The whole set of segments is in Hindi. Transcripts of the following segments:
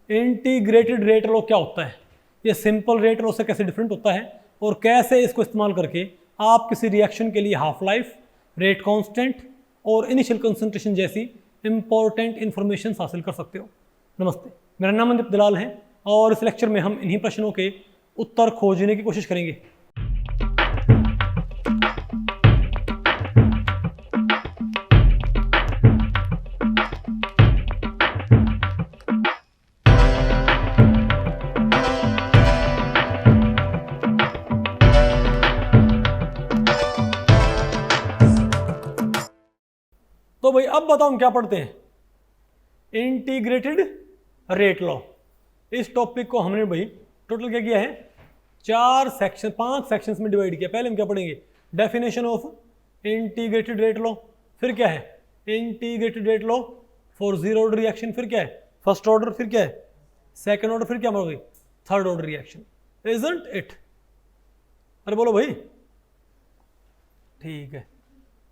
इंटीग्रेटेड रेट लॉ क्या होता है, ये सिंपल रेट लॉ से कैसे डिफरेंट होता है, और कैसे इसको इस्तेमाल करके आप किसी रिएक्शन के लिए हाफ लाइफ, रेट कांस्टेंट और इनिशियल कंसंट्रेशन जैसी इंपॉर्टेंट इंफॉर्मेशन हासिल कर सकते हो। नमस्ते, मेरा नाम मनदीप दलाल है और इस लेक्चर में हम इन्हीं प्रश्नों के उत्तर खोजने की कोशिश करेंगे। तो भाई अब बताओ हम क्या पढ़ते हैं, इंटीग्रेटेड रेट लॉ। इस टॉपिक को हमने भाई टोटल क्या किया है, 5 सेक्शंस में डिवाइड किया। पहले हम क्या पढ़ेंगे, definition of integrated rate law, फिर क्या है integrated rate law for zero order reaction, फिर क्या है फर्स्ट ऑर्डर, फिर क्या है सेकंड ऑर्डर, फिर क्या हमारा third order reaction. Isn't it? अरे बोलो भाई, ठीक है।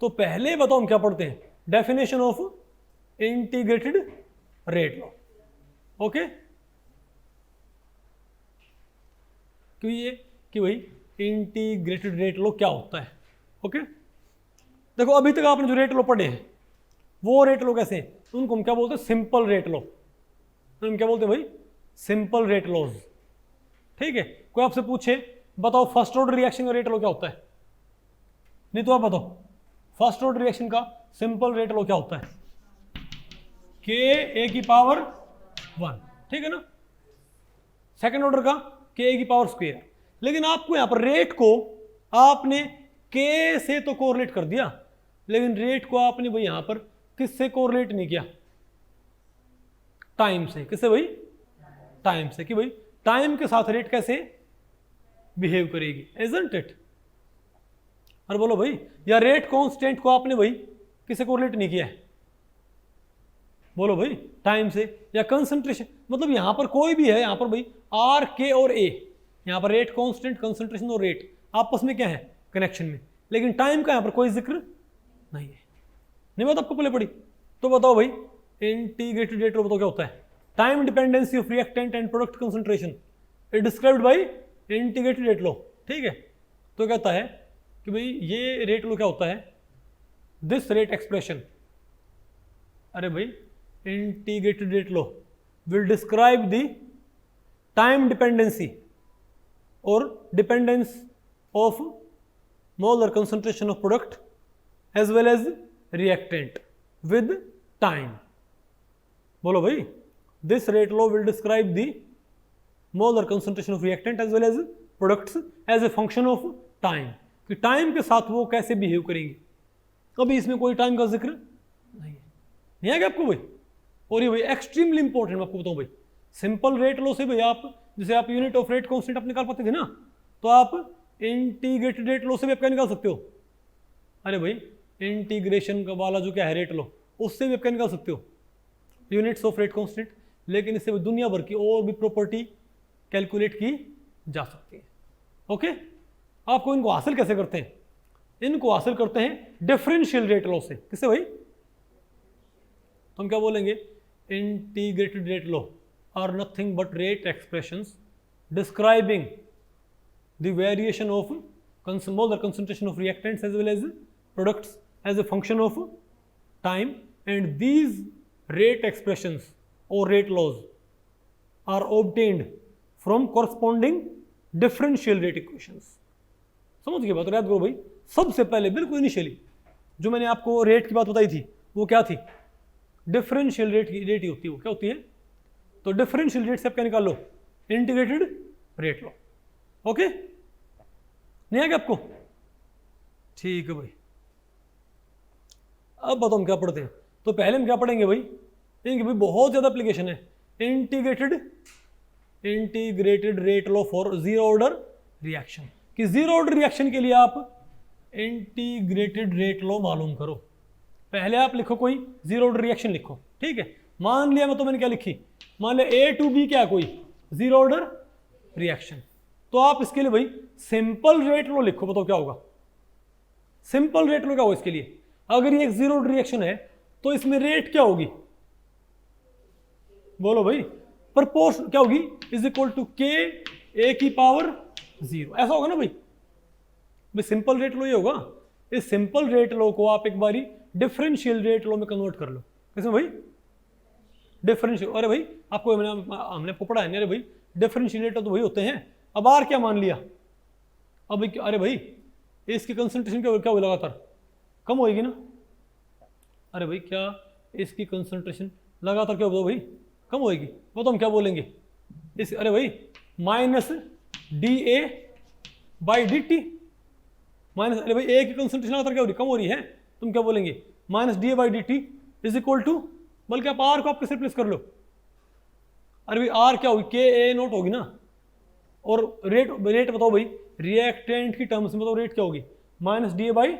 तो पहले बताओ हम क्या पढ़ते हैं, definition of integrated rate law. Okay, क्यों ये कि भाई इंटीग्रेटेड रेट लॉ क्या होता है। ओके, देखो अभी तक आपने जो रेट लॉ पढ़े हैं वो रेट लॉ कैसे हैं, उनको हम क्या बोलते हैं, सिंपल रेट लॉ। हम क्या बोलते हैं भाई, सिंपल रेट लॉज। ठीक है, कोई आपसे पूछे बताओ फर्स्ट ऑर्डर रिएक्शन का रेट लॉ क्या होता है, नहीं तो आप बताओ फर्स्ट ऑर्डर रिएक्शन का सिंपल रेट लॉ क्या होता है, के ए की पावर 1, ठीक है ना। सेकंड ऑर्डर का के ए की पावर स्क्वायर। लेकिन आपको यहां पर रेट को आपने के से तो कोरिलेट कर दिया, लेकिन रेट को आपने भाई यहां पर किससे कोरिलेट नहीं किया, टाइम से। किससे भाई, टाइम से, कि भाई टाइम के साथ रेट कैसे बिहेव करेगी, इजंट इट। और बोलो भाई, या रेट कांस्टेंट को आपने भाई किससे कोरिलेट नहीं किया है, बोलो भाई टाइम से। या कंसंट्रेशन, मतलब यहां पर कोई भी है, यहां पर भाई आर के और ए, यहां पर रेट कांस्टेंट, कंसंट्रेशन और रेट आपस में क्या है, कनेक्शन में, लेकिन टाइम का यहां पर कोई जिक्र नहीं है। नहीं बात आपको पहले पड़ी, तो बताओ भाई इंटीग्रेटेड रेट लॉ बताओ क्या होता है, time dependency of reactant and product concentration is described bye integrated rate law. ठीक है, तो कहता है कि भाई ये रेट लॉ क्या होता है, दिस रेट एक्सप्रेशन, अरे भाई integrated rate law will describe the time dependency और dependence of molar concentration of product as well as reactant with time. बोलो भाई, this rate law will describe the molar concentration of reactant as well as products as a function of time, कि टाइम के साथ वो कैसे बिहेव करेंगे। कभी इसमें कोई टाइम का जिक्र नहीं है, नहीं आएगा आपको भाई। और ये भाई एक्सट्रीमली इंपॉर्टेंट, मैं आपको बताऊं भाई, सिंपल रेट लॉ से भाई आप जैसे आप यूनिट ऑफ रेट कांस्टेंट आप निकाल पाते थे ना, तो आप इंटीग्रेटेड रेट लॉ से भी आप क्या निकाल सकते हो, अरे भाई इंटीग्रेशन का वाला जो क्या है रेट लॉ, उससे भी आप क्या निकाल सकते हो, यूनिट्स ऑफ रेट कांस्टेंट। लेकिन इससे दुनिया भर की और भी प्रॉपर्टी कैलकुलेट की जा सकती है। ओके, आपको इनको हासिल कैसे करते हैं, इनको हासिल करते हैं डिफरेंशियल रेट लॉ से। किससे भाई, तो हम क्या बोलेंगे, integrated rate law are nothing but rate expressions describing the variation of molar concentration of reactants as well as products as a function of time, and these rate expressions or rate laws are obtained from corresponding differential rate equations। समझ गए बात, याद करो भाई, सबसे पहले बिल्कुल इनिशियली जो मैंने आपको रेट की बात बताई थी वो क्या थी, डिफरेंशियल रेट की रेट ही होती है। वो क्या होती है, तो डिफरेंशियल रेट से आप क्या निकाल लो, इंटीग्रेटेड रेट लॉ। ओके, नहीं आ गया आपको, ठीक है भाई। अब बताओ हम क्या पढ़ते हैं, तो पहले हम क्या पढ़ेंगे भाई, इनकी भाई बहुत ज्यादा एप्लीकेशन है, integrated rate law for zero order reaction, कि जीरो ऑर्डर रिएक्शन के लिए आप इंटीग्रेटेड रेट लॉ मालूम करो। पहले आप लिखो कोई जीरो ऑर्डर रिएक्शन लिखो, ठीक है। मान लिया मैं, तो मैंने क्या लिखी, मान लिया ए टू बी क्या कोई जीरो ऑर्डर रिएक्शन, तो आप इसके लिए भाई सिंपल रेट लॉ लिखो। बताओ क्या होगा, सिंपल रेट लॉ क्या होगा इसके लिए, अगर ये एक जीरो रिएक्शन है तो इसमें रेट क्या होगी, बोलो भाई, प्रपोर्शन क्या होगी, इज इक्वल टू के ए की पावर 0, ऐसा होगा ना भाई। सिंपल रेट लो ये होगा। इस सिंपल रेट लो को आप एक बारी डिफरेंशियल रेट लो में कन्वर्ट कर लो। कैसे भाई, डिफरेंशियल, अरे भाई आपको हमने आपको पढ़ा है नहीं, अरे भाई डिफरेंशियल रेट तो वही होते हैं। अब आर क्या मान लिया, अब अरे भाई इसकी कंसंट्रेशन क्या होगी, लगातार कम होएगी ना। अरे भाई क्या इसकी कंसंट्रेशन लगातार क्या होगा भाई, कम होएगी। वो तो हम क्या बोलेंगे इस, अरे भाई minus D A by D T minus, अरे भाई ए की कंसंट्रेशन लगातार क्या हो रही, कम हो रही है, तुम क्या बोलेंगे minus D A by D T is equal to, बल्कि आप आर को आप कैसे रिप्लेस कर लो। अरे भाई आर क्या होगी, के ए नोट होगी ना, और रेट बताओ भाई, रिएक्टेंट की टर्म्स में बताओ रेट क्या होगी, minus D A by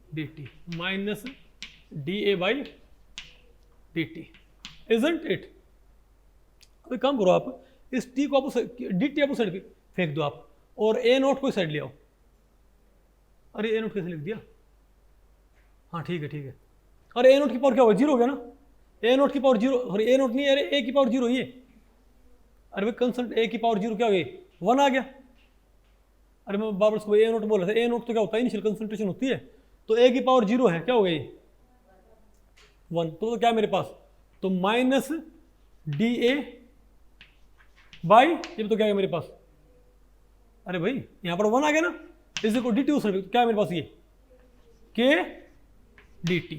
D T, minus D A by D T, isn't it. अभी काम करो आप, इस टी को आप डी टी आप साइड फेंक दो आप, और ए नोट को साइड ले आओ। अरे ए नोट कैसे लिख दिया, हाँ ठीक है। अरे ए नोट की पावर क्या होगा, 0 हो गया ना, ए नोट की पावर 0, अरे ए नोट नहीं, अरे ए की पावर 0 ही है। अरे भाई कंसंट ए की पावर 0 क्या हो गई, 1 आ गया। अरे मैं बार बार ए नोट बोल रहा था, ए नोट तो क्या होता है, इनिशियल कंसंट्रेशन होती है, तो ए की पावर 0 है, क्या हो गई 1, तो क्या मेरे पास, तो माइनस डी ए बाई, ये तो क्या है मेरे पास, अरे भाई यहां पर 1 आ गया ना, इस को डी टी, क्या है मेरे पास ये के डी टी,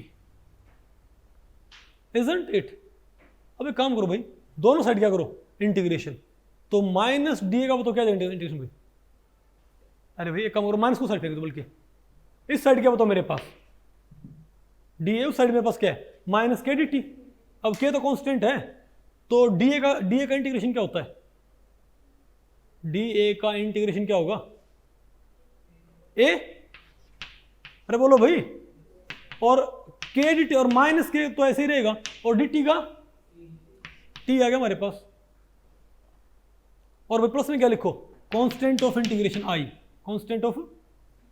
इजंट इट। अब एक काम करो भाई, दोनों साइड क्या करो इंटीग्रेशन, तो माइनस डी ए का तो क्या इंटीग्रेशन भाई, अरे भाई एक काम करो माइनस को साइड फेंक दो, बल्कि इस साइड क्या बताओ मेरे पास डी ए, उस साइड मेरे पास क्या है माइनस के डी टी। अब के तो कांस्टेंट है, तो डी ए का इंटीग्रेशन क्या होता है, डी ए का इंटीग्रेशन क्या होगा ए, अरे बोलो भाई, और के डी टी और माइनस के तो ऐसे ही रहेगा, और डी टी का टी आ गया हमारे पास, और भाई प्लस में क्या लिखो, constant of integration I, constant of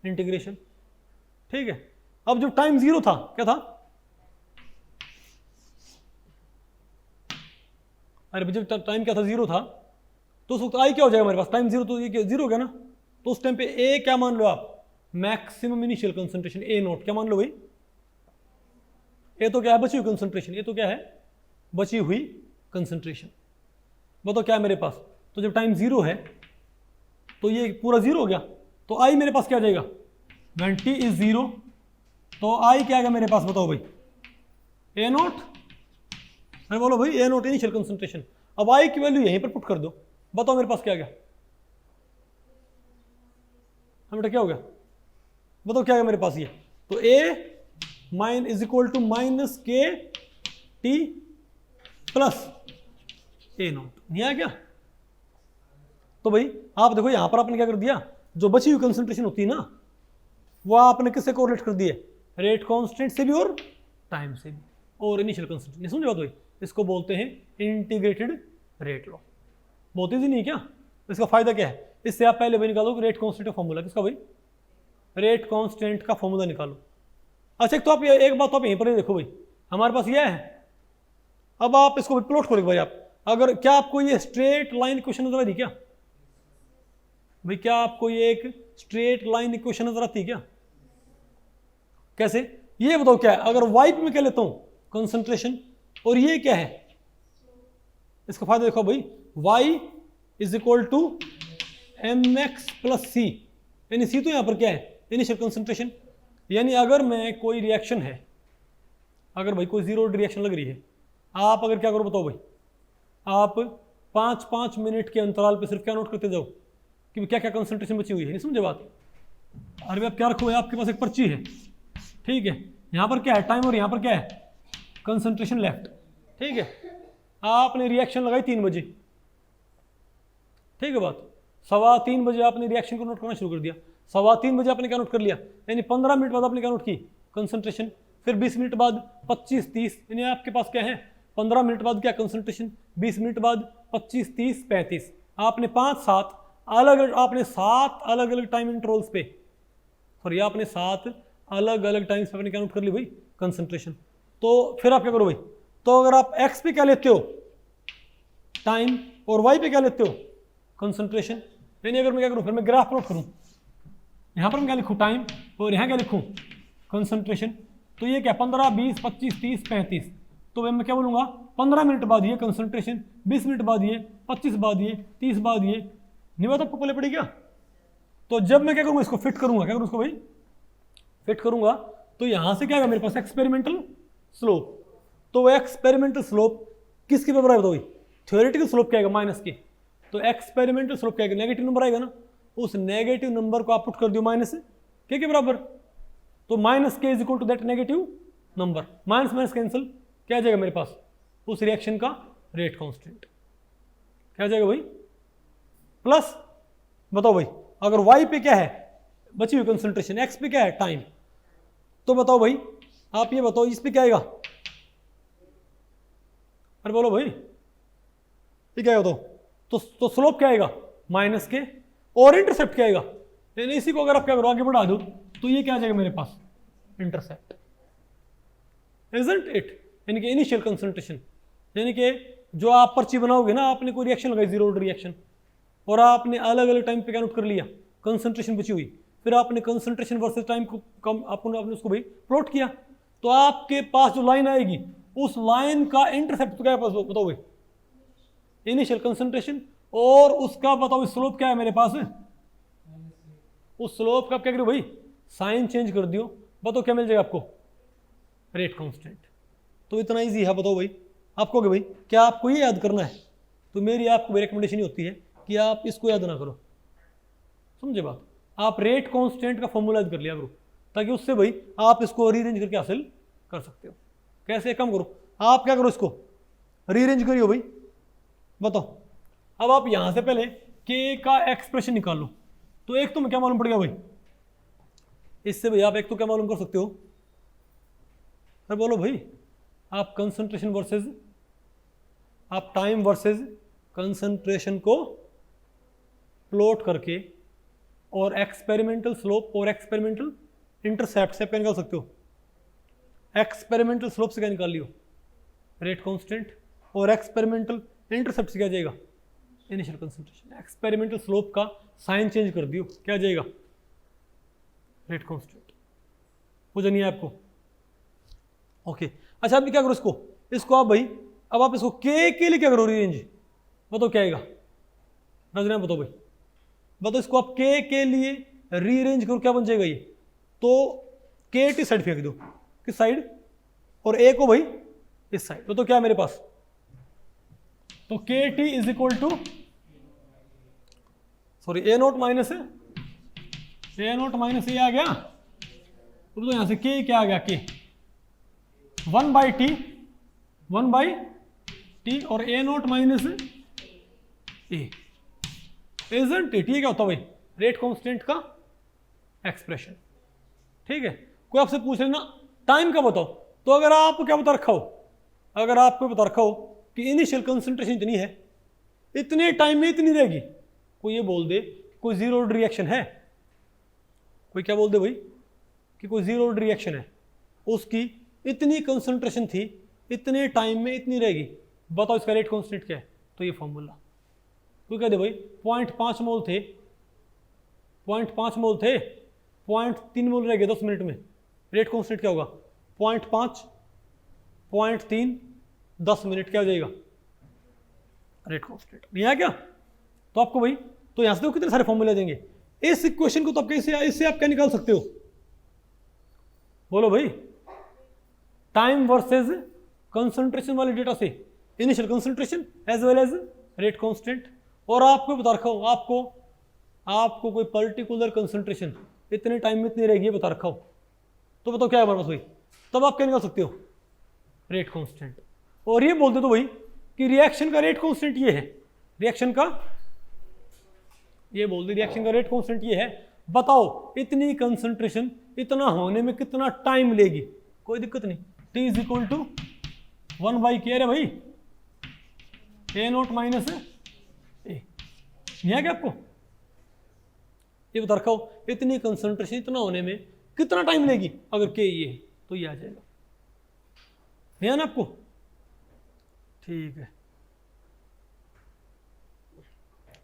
integration, ठीक है। अब जब टाइम 0 था क्या था, अरे जब टाइम क्या था 0 था, तो उस वक्त आई क्या हो जाएगा हमारे पास, टाइम 0 तो ये 0 हो गया ना, तो उस टाइम पे ए क्या मान लो आप, मैक्सिमम इनिशियल कंसंट्रेशन ए नोट, क्या मान लो भाई, ए तो क्या है बची हुई कंसंट्रेशन, ए तो क्या है बची हुई कंसंट्रेशन, बताओ क्या है मेरे पास, तो जब टाइम 0 है तो ये पूरा 0 हो गया, तो आई मेरे पास क्या आ जाएगा, व्हेन टी इज 0, तो आई क्या आएगा मेरे पास, बताओ भाई ए नोट, अरे बोलो भाई ए नोट इनिशियल कंसंट्रेशन। अब आई की वैल्यू यहीं पर पुट कर दो, बताओ मेरे पास क्या आ गया, बेटा क्या हो गया, बताओ क्या आ गया मेरे पास ये, तो A mine is equal to minus K T plus A naught, नहीं आ गया। तो भाई आप देखो यहां पर आपने क्या कर दिया, जो बची हुई कंसंट्रेशन होती है ना, वो आपने किससे कोरिलेट कर दिया, रेट कांस्टेंट से भी और टाइम से भी, और इनिशियल कंसंट्रेशन, समझ बात भाई, इसको बोलते हैं इंटीग्रेटेड रेट लॉ। बहुत ईजी नहीं क्या, इसका फायदा क्या है, इससे आप पहले भाई निकालो रेट कांस्टेंट का फॉर्मूला, किसका भाई, रेट कांस्टेंट का फॉर्मूला निकालो। अच्छा तो आप एक बात तो आप यहीं पर ही देखो भाई, हमारे पास यह है, अब आप इसको प्लॉट करो भाई आप, अगर क्या आपको ये स्ट्रेट लाइन इक्वेशन नजर आ रही क्या भाई, क्या आपको ये एक स्ट्रेट लाइन इक्वेशन नजर आती है क्या, कैसे ये बताओ क्या है, अगर वाई में क्या लेता हूं कंसंट्रेशन, और ये क्या है, इसका फायदा देखो भाई, y is equal to M X plus C, यानी सी तो यहां पर क्या है इनिशियल कंसंट्रेशन, यानी अगर मैं कोई रिएक्शन है, अगर भाई कोई 0 रिएक्शन लग रही है, आप अगर क्या करो बताओ भाई, आप 5-5 मिनट के अंतराल पे सिर्फ क्या नोट करते जाओ कि क्या क्या कंसंट्रेशन बची हुई है, नहीं समझे बात। अरे आप क्या रखो, आपके पास एक पर्ची है, ठीक है, यहां पर क्या है टाइम, और यहां पर क्या है कंसंट्रेशन लेफ्ट, ठीक है। आपने रिएक्शन लगाई 3 बजे, ठीक है बात, 3:15 बजे आपने रिएक्शन को नोट करना शुरू कर दिया, 3:15 बजे आपने क्या नोट कर लिया, यानी 15 मिनट बाद आपने क्या नोट की कंसंट्रेशन, फिर 20 मिनट बाद 25-30, यानी आपके पास क्या है 15 मिनट बाद क्या कंसंट्रेशन, 20 मिनट बाद 25-30-35, आपने 5-7 अलग अलग टाइम इंटरवल्स पे, सॉरी आपने 7 अलग अलग टाइम्स पे आपने क्या नोट कर ली भाई कंसंट्रेशन। तो फिर आप क्या करो भाई, तो अगर आप एक्स पे क्या लेते हो, टाइम, और वाई पे क्या लेते हो, कंसंट्रेशन। यानी अगर मैं क्या करूँ, फिर मैं ग्राफ प्लॉट करूँ, यहाँ पर मैं क्या लिखूँ, टाइम, और यहाँ क्या लिखूँ, कंसंट्रेशन। तो ये क्या 15, 20, 25, 30, 35, तो मैं क्या बोलूँगा 15 मिनट बाद ये कंसंट्रेशन, 20 मिनट बाद ये, 25 बाद ये, 30 बाद ये, नहीं बात आपको पहले पड़ी क्या। तो जब मैं क्या करूँगा, इसको फिट करूँगा, क्या करूँ इसको भाई, फिट करूँगा, तो यहाँ से क्या आएगा मेरे पास, एक्सपेरिमेंटल स्लोप। तो वो एक्सपेरिमेंटल स्लोप किसके बराबर है बताओ, थ्योरेटिकल स्लोप क्या आएगा, माइनस के। तो एक्सपेरिमेंटल स्लोप क्या आएगा, नेगेटिव नंबर आएगा ना, उस नेगेटिव नंबर को आप पुट कर दियो माइनस के बराबर। तो minus k is equal to that negative number, minus minus cancel, क्या आ जाएगा मेरे पास, उस रिएक्शन का रेट कांस्टेंट क्या आ जाएगा भाई, प्लस बताओ भाई, अगर y पे क्या है बची हुई कंसंट्रेशन, x पे क्या है टाइम, तो बताओ भाई, आप ये बताओ इस पे क्या आएगा, अरे बोलो भाई ये क्या आएगा, तो स्लोप क्या आएगा माइनस के, और इंटरसेप्ट क्या आएगा, यानी इसी को अगर आप क्या करो आगे बढ़ा दो, तो ये क्या आ जाएगा मेरे पास, इंटरसेप्ट, इजंट इट, यानी कि इनिशियल कंसंट्रेशन। यानी कि जो आप पर्ची बनाओगे ना, आपने कोई रिएक्शन लगाई, जीरो ऑर्डर रिएक्शन, और आपने अलग अलग टाइम पे क्या नोट कर लिया, कंसंट्रेशन बची हुई, फिर आपने कंसंट्रेशन वर्सेस टाइम को कम आपने उसको भाई प्लॉट किया, तो आपके पास जो लाइन आएगी, उस लाइन का इंटरसेप्ट तो क्या पास बताओ भाई, इनिशियल कंसंट्रेशन, और उसका बताओ स्लोप क्या है मेरे पास, उस स्लोप का क्या करो भाई, साइन चेंज कर दियो, बताओ क्या मिल जाएगा आपको, रेट कांस्टेंट। तो इतना इजी है, बताओ भाई आपको भाई क्या आपको ये याद करना है, तो मेरी आपको रिकमेंडेशन ही होती है कि आप इसको याद ना करो, समझे बात, आप रेट कांस्टेंट का फॉर्मूला याद कर लिया करो, ताकि उससे भाई आप इसको रीअरेंज करके हासिल कर सकते हो। कैसे, कम करो, आप क्या करो, इसको रीअरेंज करियो भाई, बताओ। अब आप यहां से पहले के का एक्सप्रेशन निकालो, तो एक तो क्या मालूम पड़ेगा भाई, इससे भाई आप एक तो क्या मालूम कर सकते हो, अरे बोलो भाई, आप कंसंट्रेशन वर्सेस, आप टाइम वर्सेस कंसंट्रेशन को प्लॉट करके और एक्सपेरिमेंटल स्लोप और एक्सपेरिमेंटल इंटरसेप्ट से निकाल सकते हो। एक्सपेरिमेंटल स्लोप से क्या निकाल लियो, रेट कांस्टेंट, और एक्सपेरिमेंटल इंटरसेप्ट से क्या जाएगा, इनिशियल कंसंट्रेशन। एक्सपेरिमेंटल स्लोप का साइन चेंज कर दियो, क्या जाएगा, रेट कांस्टेंट, हो जानी है आपको, ओके। अच्छा अभी क्या करो, इसको आप भाई, अब आप इसको के लिए क्या करो, रीरेंज, बताओ क्या आएगा, रजना बताओ भाई, बताओ इसको आप के लिए रीअरेंज करो, क्या बन जाएगा ये, तो के टी साइड फेंक दो, किस साइड, और ए को भाई इस साइड, तो क्या है मेरे पास, तो के T is equal to, sorry A naught minus A आ गया, तो यहां से के क्या आ गया, के 1 बाई टी और A naught minus A, isn't it, ये क्या होता है भाई, रेट कांस्टेंट का एक्सप्रेशन, ठीक है। कोई आपसे पूछ लेना टाइम का बताओ, तो अगर आपको क्या बता रखा हो, अगर आपको बता रखा हो कि इनिशियल कंसंट्रेशन इतनी है, इतने टाइम में इतनी रहेगी, कोई ये बोल दे कोई जीरो ऑर्डर रिएक्शन है, कोई क्या बोल दे भाई कि कोई जीरो ऑर्डर रिएक्शन है, उसकी इतनी कंसंट्रेशन थी, इतने टाइम में इतनी रहेगी, बताओ इसका रेट कांस्टेंट क्या है, तो ये फॉर्मूला, कोई कह दे भाई 0.5 मोल थे, 0.5 मोल थे, 0.3 मोल रह गए 10 मिनट में, रेट कांस्टेंट क्या होगा, 0.5, 0.3, 10 मिनट क्या हो जाएगा, रेट कांस्टेंट। नहीं आया क्या, तो आपको भाई, तो यहां से देखो कितने सारे फॉर्मूले देंगे, इस इक्वेशन को तो आप कैसे, इससे आप क्या निकाल सकते हो, बोलो भाई, टाइम वर्सेस कंसंट्रेशन वाले डेटा से initial concentration as well as rate constant, और आपको बता रखा हो, आपको कोई पर्टिकुलर कंसंट्रेशन इतने टाइम में इतनी रहेगी बता रखा हो, तो बताओ क्या है हमारे पास भाई, तब आप क्या निकाल सकते हो, रेट कांस्टेंट। और ये बोलते तो भाई कि रिएक्शन का रेट कांस्टेंट ये है, रिएक्शन का, ये बोल दे रिएक्शन का रेट कांस्टेंट ये है, बताओ इतनी कंसंट्रेशन इतना होने में कितना टाइम लेगी, कोई दिक्कत नहीं, T is equal to 1 by k है भाई, ए नोट माइनस ए, नहीं है क्या आपको, ये बता रखा हो इतनी कंसंट्रेशन इतना होने में कितना टाइम लेगी, अगर के ये है तो ये आ जाएगा, है ना आपको, ठीक है।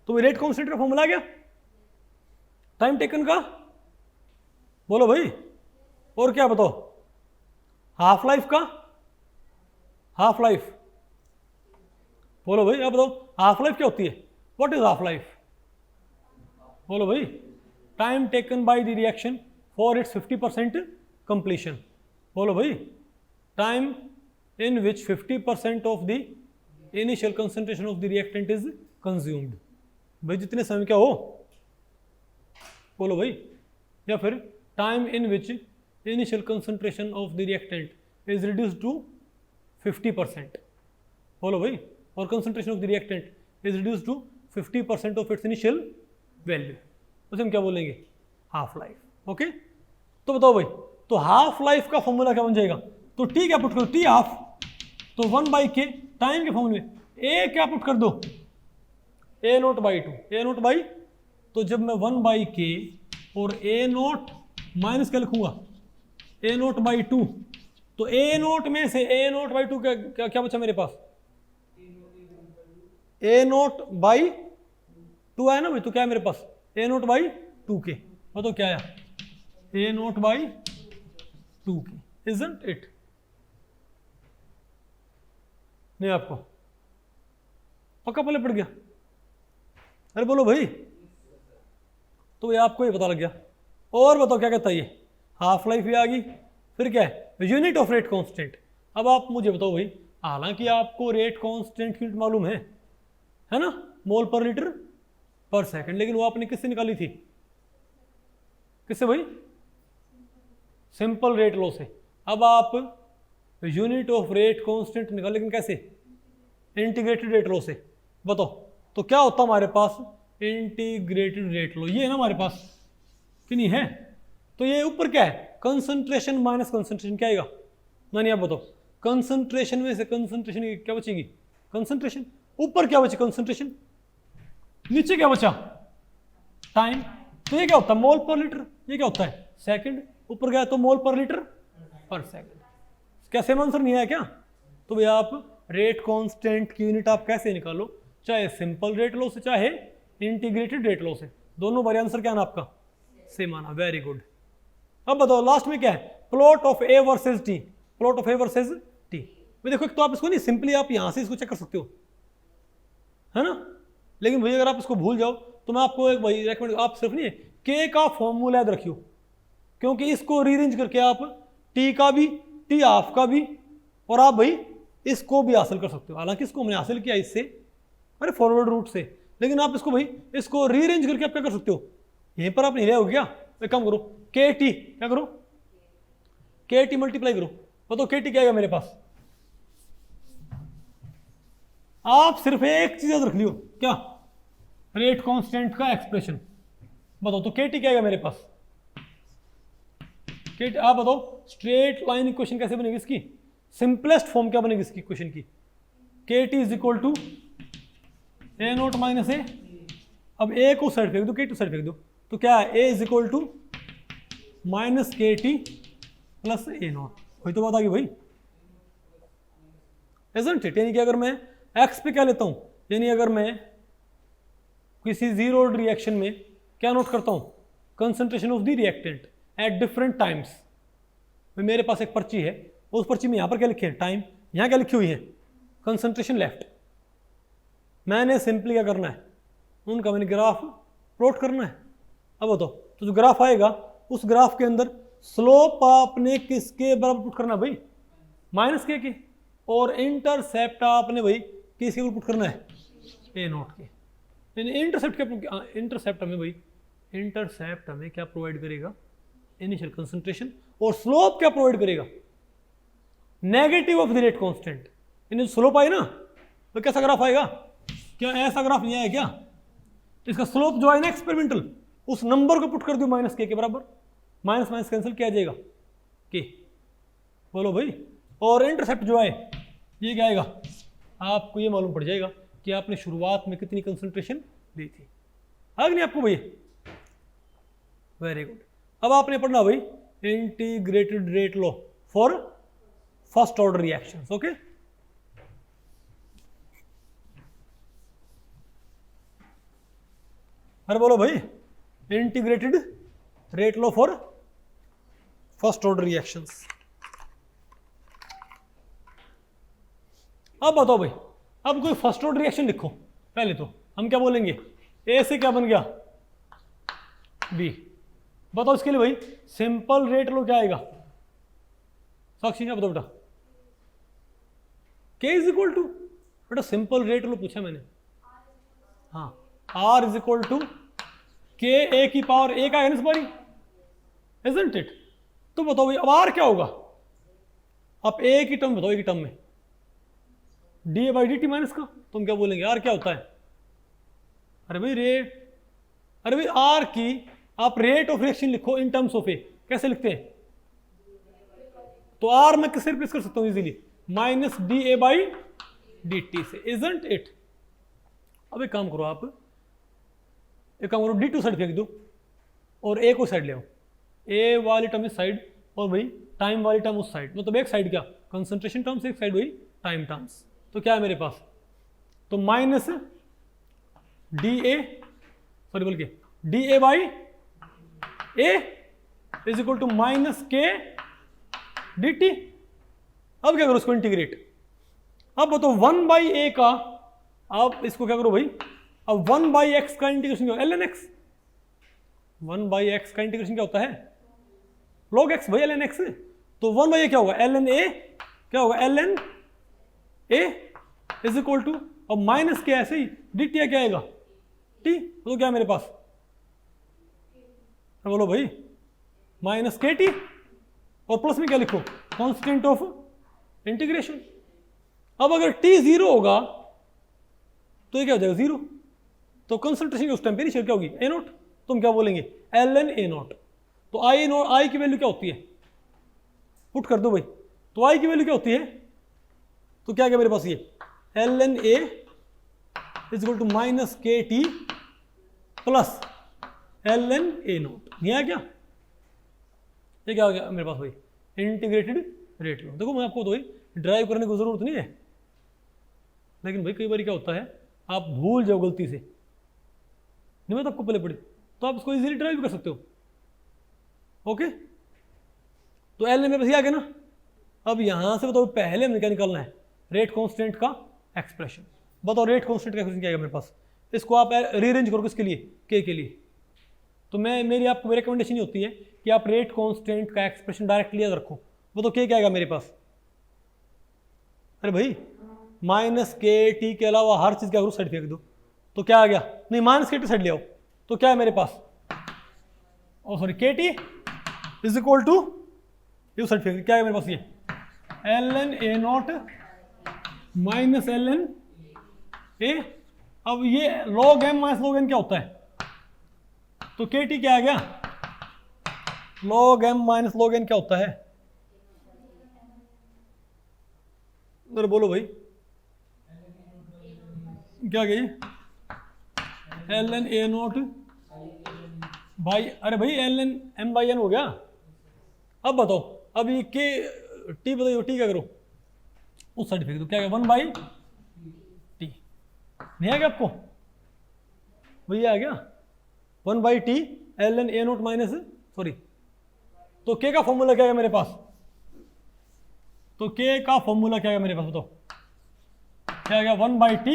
तो रेट कांस्टेंट का फॉर्मूला आ गया, टाइम टेकन का, बोलो भाई। और क्या बताओ, हाफ लाइफ का, हाफ लाइफ, बोलो भाई। अब बताओ हाफ लाइफ क्या होती है, व्हाट इज हाफ लाइफ, बोलो भाई। Time taken by the reaction for its 50% completion, बोलो भाई। Time in which 50% of the initial concentration of the reactant is consumed, भाई जितने समय क्या हो, बोलो भाई। या फिर time in which initial concentration of the reactant is reduced to 50%, बोलो भाई। और concentration of the reactant is reduced to 50% of its initial value, उसे हम क्या बोलेंगे, हाफ लाइफ। ओके, तो बताओ भाई, तो हाफ लाइफ का फॉर्मूला क्या बन जाएगा, तो टी क्या पुट करो, टी हाफ, तो 1/k टाइम के फॉर्मूले में ए क्या पुट कर दो, A naught by two, A naught by, तो जब मैं 1/k और ए नोट माइनस क्या लिखूंगा, ए नोट बाई टू, तो ए नोट में से ए नोट बाई टू क्या बचा मेरे पास, ए नोट बाई टू आया ना भाई, तो क्या है मेरे पास, ए नोट बाई 2k, तो क्या आया, A naught by 2k, isn't it. नहीं आपको पक्का पहले पड़ गया, अरे बोलो भाई, तो ये आपको ये पता लग गया। और बताओ क्या कहता है ये, हाफ लाइफ भी आ गई, फिर क्या है, यूनिट ऑफ रेट कांस्टेंट। अब आप मुझे बताओ भाई, हालांकि आपको रेट कांस्टेंट यूनिट मालूम है ना, मोल पर लीटर पर सेकंड, लेकिन वो आपने किससे निकाली थी, किससे भाई, सिंपल रेट लॉ से। अब आप यूनिट ऑफ रेट कांस्टेंट निकाल, लेकिन कैसे, इंटीग्रेटेड रेट लॉ से। बताओ तो क्या होता हमारे पास, इंटीग्रेटेड रेट लॉ, ये है ना हमारे पास कि नहीं है, तो ये ऊपर क्या है, कंसंट्रेशन माइनस कंसंट्रेशन, क्या आएगा, नहीं आप बताओ, कंसंट्रेशन में से कंसंट्रेशन क्या बचेगी, कंसंट्रेशन, ऊपर क्या बचे, कंसंट्रेशन, नीचे क्या बचा, टाइम, तो ये क्या होता है, मोल पर लीटर, ये क्या होता है, सेकंड, ऊपर गया तो मोल पर लीटर पर सेकंड। क्या सेम आंसर नहीं आया क्या, तो भैया आप रेट कांस्टेंट की यूनिट आप कैसे निकालो, चाहे सिंपल रेट लॉ से चाहे इंटीग्रेटेड रेट लॉ से, दोनों बार आंसर क्या आना आपका, सेम आना, वेरी गुड। अब बताओ लास्ट में क्या है, plot of A versus T, plot of A versus T. देखो एक तो आप इसको नहीं सिंपली आप यहां से इसको चेक कर सकते हो, है ना, लेकिन भैया अगर आप इसको भूल जाओ तो मैं आपको एक भाई रेकमेंड, आप सिर्फ नहीं के का फॉर्मूला याद रखियो, क्योंकि इसको रीअरेंज करके आप टी का भी, टी हाफ का भी, और आप भाई इसको भी हासिल कर सकते हो। हालांकि इसको हमने हासिल किया इससे, अरे फॉरवर्ड रूट से, लेकिन आप इसको भाई इसको रीअरेंज करके आप क्या कर सकते हो, यहीं पर आप नहीं रहे हो क्या, एक काम करो, के टी क्या करो, के टी मल्टीप्लाई करो, बताओ के टी क्या आएगा मेरे पास, आप सिर्फ एक चीज याद रख लियो, क्या, रेट कांस्टेंट का एक्सप्रेशन, बताओ तो के टी क्या आएगा मेरे पास, के टी, आप बताओ स्ट्रेट लाइन इक्वेशन कैसे बनेगी इसकी, सिंपलेस्ट फॉर्म क्या बनेगी इसकी इक्वेशन की, K T is equal to A naught minus A, अब ए को साइड फेंक दो, के टी साइड फेंक दो, तो क्या है, ए is equal to minus K T plus A note, वही तो बात आ गई भाई, इजंट इट। यानी कि अगर मैं एक्स पे क्या लेता हूं, यानी अगर मैं किसी जीरो रिएक्शन में क्या नोट करता हूं, concentration of the reactant at different times, मेरे पास एक पर्ची है, उस पर्ची में यहां पर क्या लिखे है, टाइम, यहां क्या लिखी हुई है, कंसंट्रेशन लेफ्ट, मैंने सिंपली क्या करना है, उनका मैंने ग्राफ प्लॉट करना है। अब बताओ तो जो ग्राफ आएगा उस ग्राफ के अंदर स्लोप आपने किसके बराबर पुट करना है भाई, माइनस के, और इंटरसेप्ट आपने भाई किसके पुट करना है, ए नोट के। इंटरसेप्ट क्या, इंटरसेप्ट हमें भाई, इंटरसेप्ट हमें क्या प्रोवाइड करेगा, इनिशियल कंसंट्रेशन, और स्लोप क्या प्रोवाइड करेगा, negative of the rate constant. इन स्लोप आई ना तो कैसा ग्राफ आएगा, क्या ऐसा ग्राफ नहीं आया क्या, इसका स्लोप जो है ना एक्सपेरिमेंटल, उस नंबर को पुट कर दो माइनस के बराबर, माइनस माइनस कैंसिल किया जाएगा के, बोलो भाई। और इंटरसेप्ट जो है ये क्या आएगा, आपको ये मालूम पड़ जाएगा कि आपने शुरुआत में कितनी कंसंट्रेशन दी थी, आगे नहीं आपको भैया, वेरी गुड। अब आपने पढ़ना भाई integrated rate law for first order reactions, okay. अरे बोलो भाई, integrated rate law for first order reactions. अब बताओ भाई, अब कोई फर्स्ट ऑर्डर रिएक्शन लिखो। पहले तो हम क्या बोलेंगे, ए से क्या बन गया बी। बताओ इसके लिए भाई सिंपल रेट लॉ क्या आएगा? साक्षी क्या बताओ बेटा? के इज इक्वल टू, बेटा सिंपल रेट लॉ पूछा मैंने। हाँ, आर इज इक्वल टू के ए की पावर ए का एन बारी, इजंट इट? तो बताओ भाई अब आर क्या होगा? आप ए की टर्म बताओ, ए की टर्म में D A by D T minus का, तुम क्या बोलेंगे आर क्या होता है? अरे भाई आर की आप रेट ऑफ रिएक्शन लिखो इन टर्म्स ऑफ ए, कैसे लिखते हैं? तो आर मैं किससे रिप्लेस कर सकता हूं easily? Minus D A by D T से, इजंट इट? अब एक काम करो, आप एक काम करो, डी टू साइड फेंक दो और ए को साइड ले आओ। ए वाली टर्म इस साइड और भाई टाइम वाली टर्म उस साइड, मतलब एक साइड क्या कंसंट्रेशन टर्म्स, एक साइड वही टाइम टर्म्स। तो क्या है मेरे पास? तो माइनस डी ए, सॉरी बोल के D A by A is equal to minus के डी टी। अब क्या करो, इसको इंटीग्रेट। अब बताओ 1 बाई ए का, अब इसको क्या करो भाई, अब 1 बाई एक्स का इंटीग्रेशन क्या होगा? L N X. 1 by X का इंटीग्रेशन क्या होता है? लॉग एक्स भाई, एल एन एक्स। तो 1 बाई ए क्या होगा? एल एन ए, क्या होगा? L N A is equal to, अब माइनस के ऐसे ही डी टी क्या आएगा? टी। तो क्या है मेरे पास? बोलो भाई माइनस के टी और प्लस में क्या लिखो? Constant of integration. अब अगर टी 0 होगा तो ये क्या हो जाएगा? 0। तो कंसंट्रेशन उस टेम्परेचर क्या होगी? A naught. तुम क्या बोलेंगे? L N A naught. तो आई नॉट, आई की वैल्यू क्या होती है? पुट कर दो भाई। तो आई की वैल्यू क्या होती है? तो क्या क्या मेरे पास ये L N A is equal to minus K T plus L N A naught. नहीं आया क्या? ये क्या हो गया मेरे पास भाई? Integrated rate law. देखो मैं आपको तो भाई ड्राइव करने की जरूरत नहीं है, लेकिन भाई कई बार क्या होता है आप भूल जाओ गलती से, नहीं मैं तो आपको पहले पढ़ी, तो आप इसको इजीली ड्राइव कर सकते हो। ओके, तो एल एन मेरे पास आ गया ना। अब यहां से बताओ पहले हमें क्या निकालना है? रेट कांस्टेंट का एक्सप्रेशन। बताओ रेट कांस्टेंट का एक्सप्रेशन क्या आएगा मेरे पास? इसको आप रीअरेंज करो किसके लिए? के के लिए। तो मेरी आपको रिकमेंडेशन ही होती है कि आप रेट कांस्टेंट का एक्सप्रेशन डायरेक्टली याद रखो। वो तो क्या आएगा मेरे पास? अरे भाई माइनस के टी के अलावा हर चीज क्या करो? साइड फेंक दो। तो क्या आ गया? नहीं माइनस के टी साइड ले आओ। तो क्या है मेरे पास? Oh sorry, k T is equal to you side फेंक, क्या है मेरे पास? ये L N A naught minus L N A. अब ये log M minus log N क्या होता है? तो के टी क्या आ गया? Log M minus log N क्या होता है? अरे बोलो भाई क्या गई? एल एन ए नॉट भाई, अरे भाई L N M by N हो गया। अब बताओ, अब ये के टी बताइए, टी क्या करो? उस साइड फेंक दो। क्या 1 बाई टी। नहीं आ गया आपको? भैया आ गया 1 by T L N A naught minus, sorry, तो के का फॉर्मूला क्या है मेरे पास? तो के का फॉर्मूला क्या है मेरे पास? बताओ क्या गया? 1 by T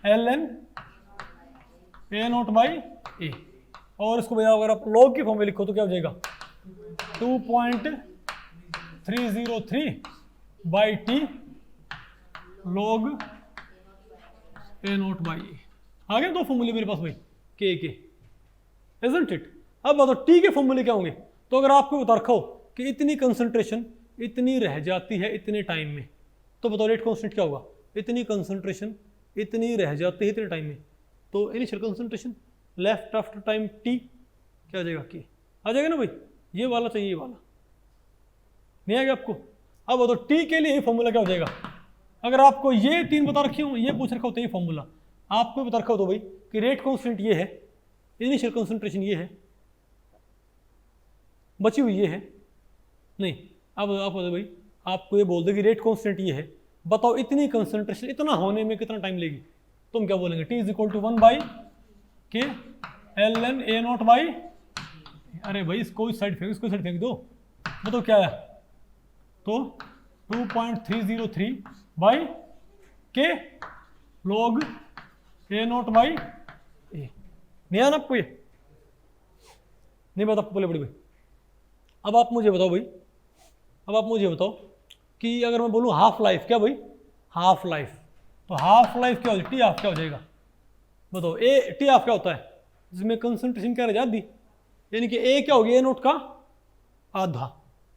L N A naught by A. और इसको भैया अगर आप लॉग की फॉर्म में लिखो तो क्या हो जाएगा? 2.303 by T log A naught by A. आ गए 2 फॉर्मूले मेरे पास भाई के इजंट इट? अब बताओ टी के फॉर्मूले क्या होंगे? तो अगर आपको बता रखा हो कि इतनी कंसंट्रेशन इतनी रह जाती है इतने टाइम में, तो बताओ रेट कांस्टेंट क्या होगा? इतनी कंसंट्रेशन इतनी रह जाती है इतने टाइम में, तो initial concentration left after time T क्या आ जाएगा? के आ जाएगा ना भाई? ये वाला चाहिए, ये वाला नहीं आएगा आपको? अब बताओ टी के लिए ये फॉर्मूला क्या हो जाएगा? अगर आपको ये 3 बता रखे हो, ये पूछ रखा हो, तो ये फॉर्मूला आपको बता रखा हो तो भाई कि रेट कांस्टेंट ये है, इनिशियल कंसंट्रेशन ये है, बची हुई ये है। नहीं, अब आप बताओ भाई, आपको ये बोल दे कि रेट कांस्टेंट ये है, बताओ इतनी कंसंट्रेशन इतना होने में कितना टाइम लेगी? तुम क्या बोलेंगे? T is equal to 1 by K L N A naught by, अरे भाई इसको इस साइड फेंक, इसको इस साइड फेंक दो, बताओ क्या है, तो 2.303 बाई के लॉग ए नॉट बाई ए। नहीं आना आपको, ये नहीं बता आपको बोले बड़ी भाई। अब आप मुझे बताओ भाई, अब आप मुझे बताओ कि अगर मैं बोलूँ हाफ लाइफ, क्या भाई हाफ लाइफ, तो हाफ लाइफ क्या हो जाएगी, टी हाफ क्या हो जाएगा, बताओ ए टी हाफ क्या होता है, जिसमें कंसंट्रेशन क्या रह जाती, यानी कि ए क्या हो गया, ए नोट का आधा,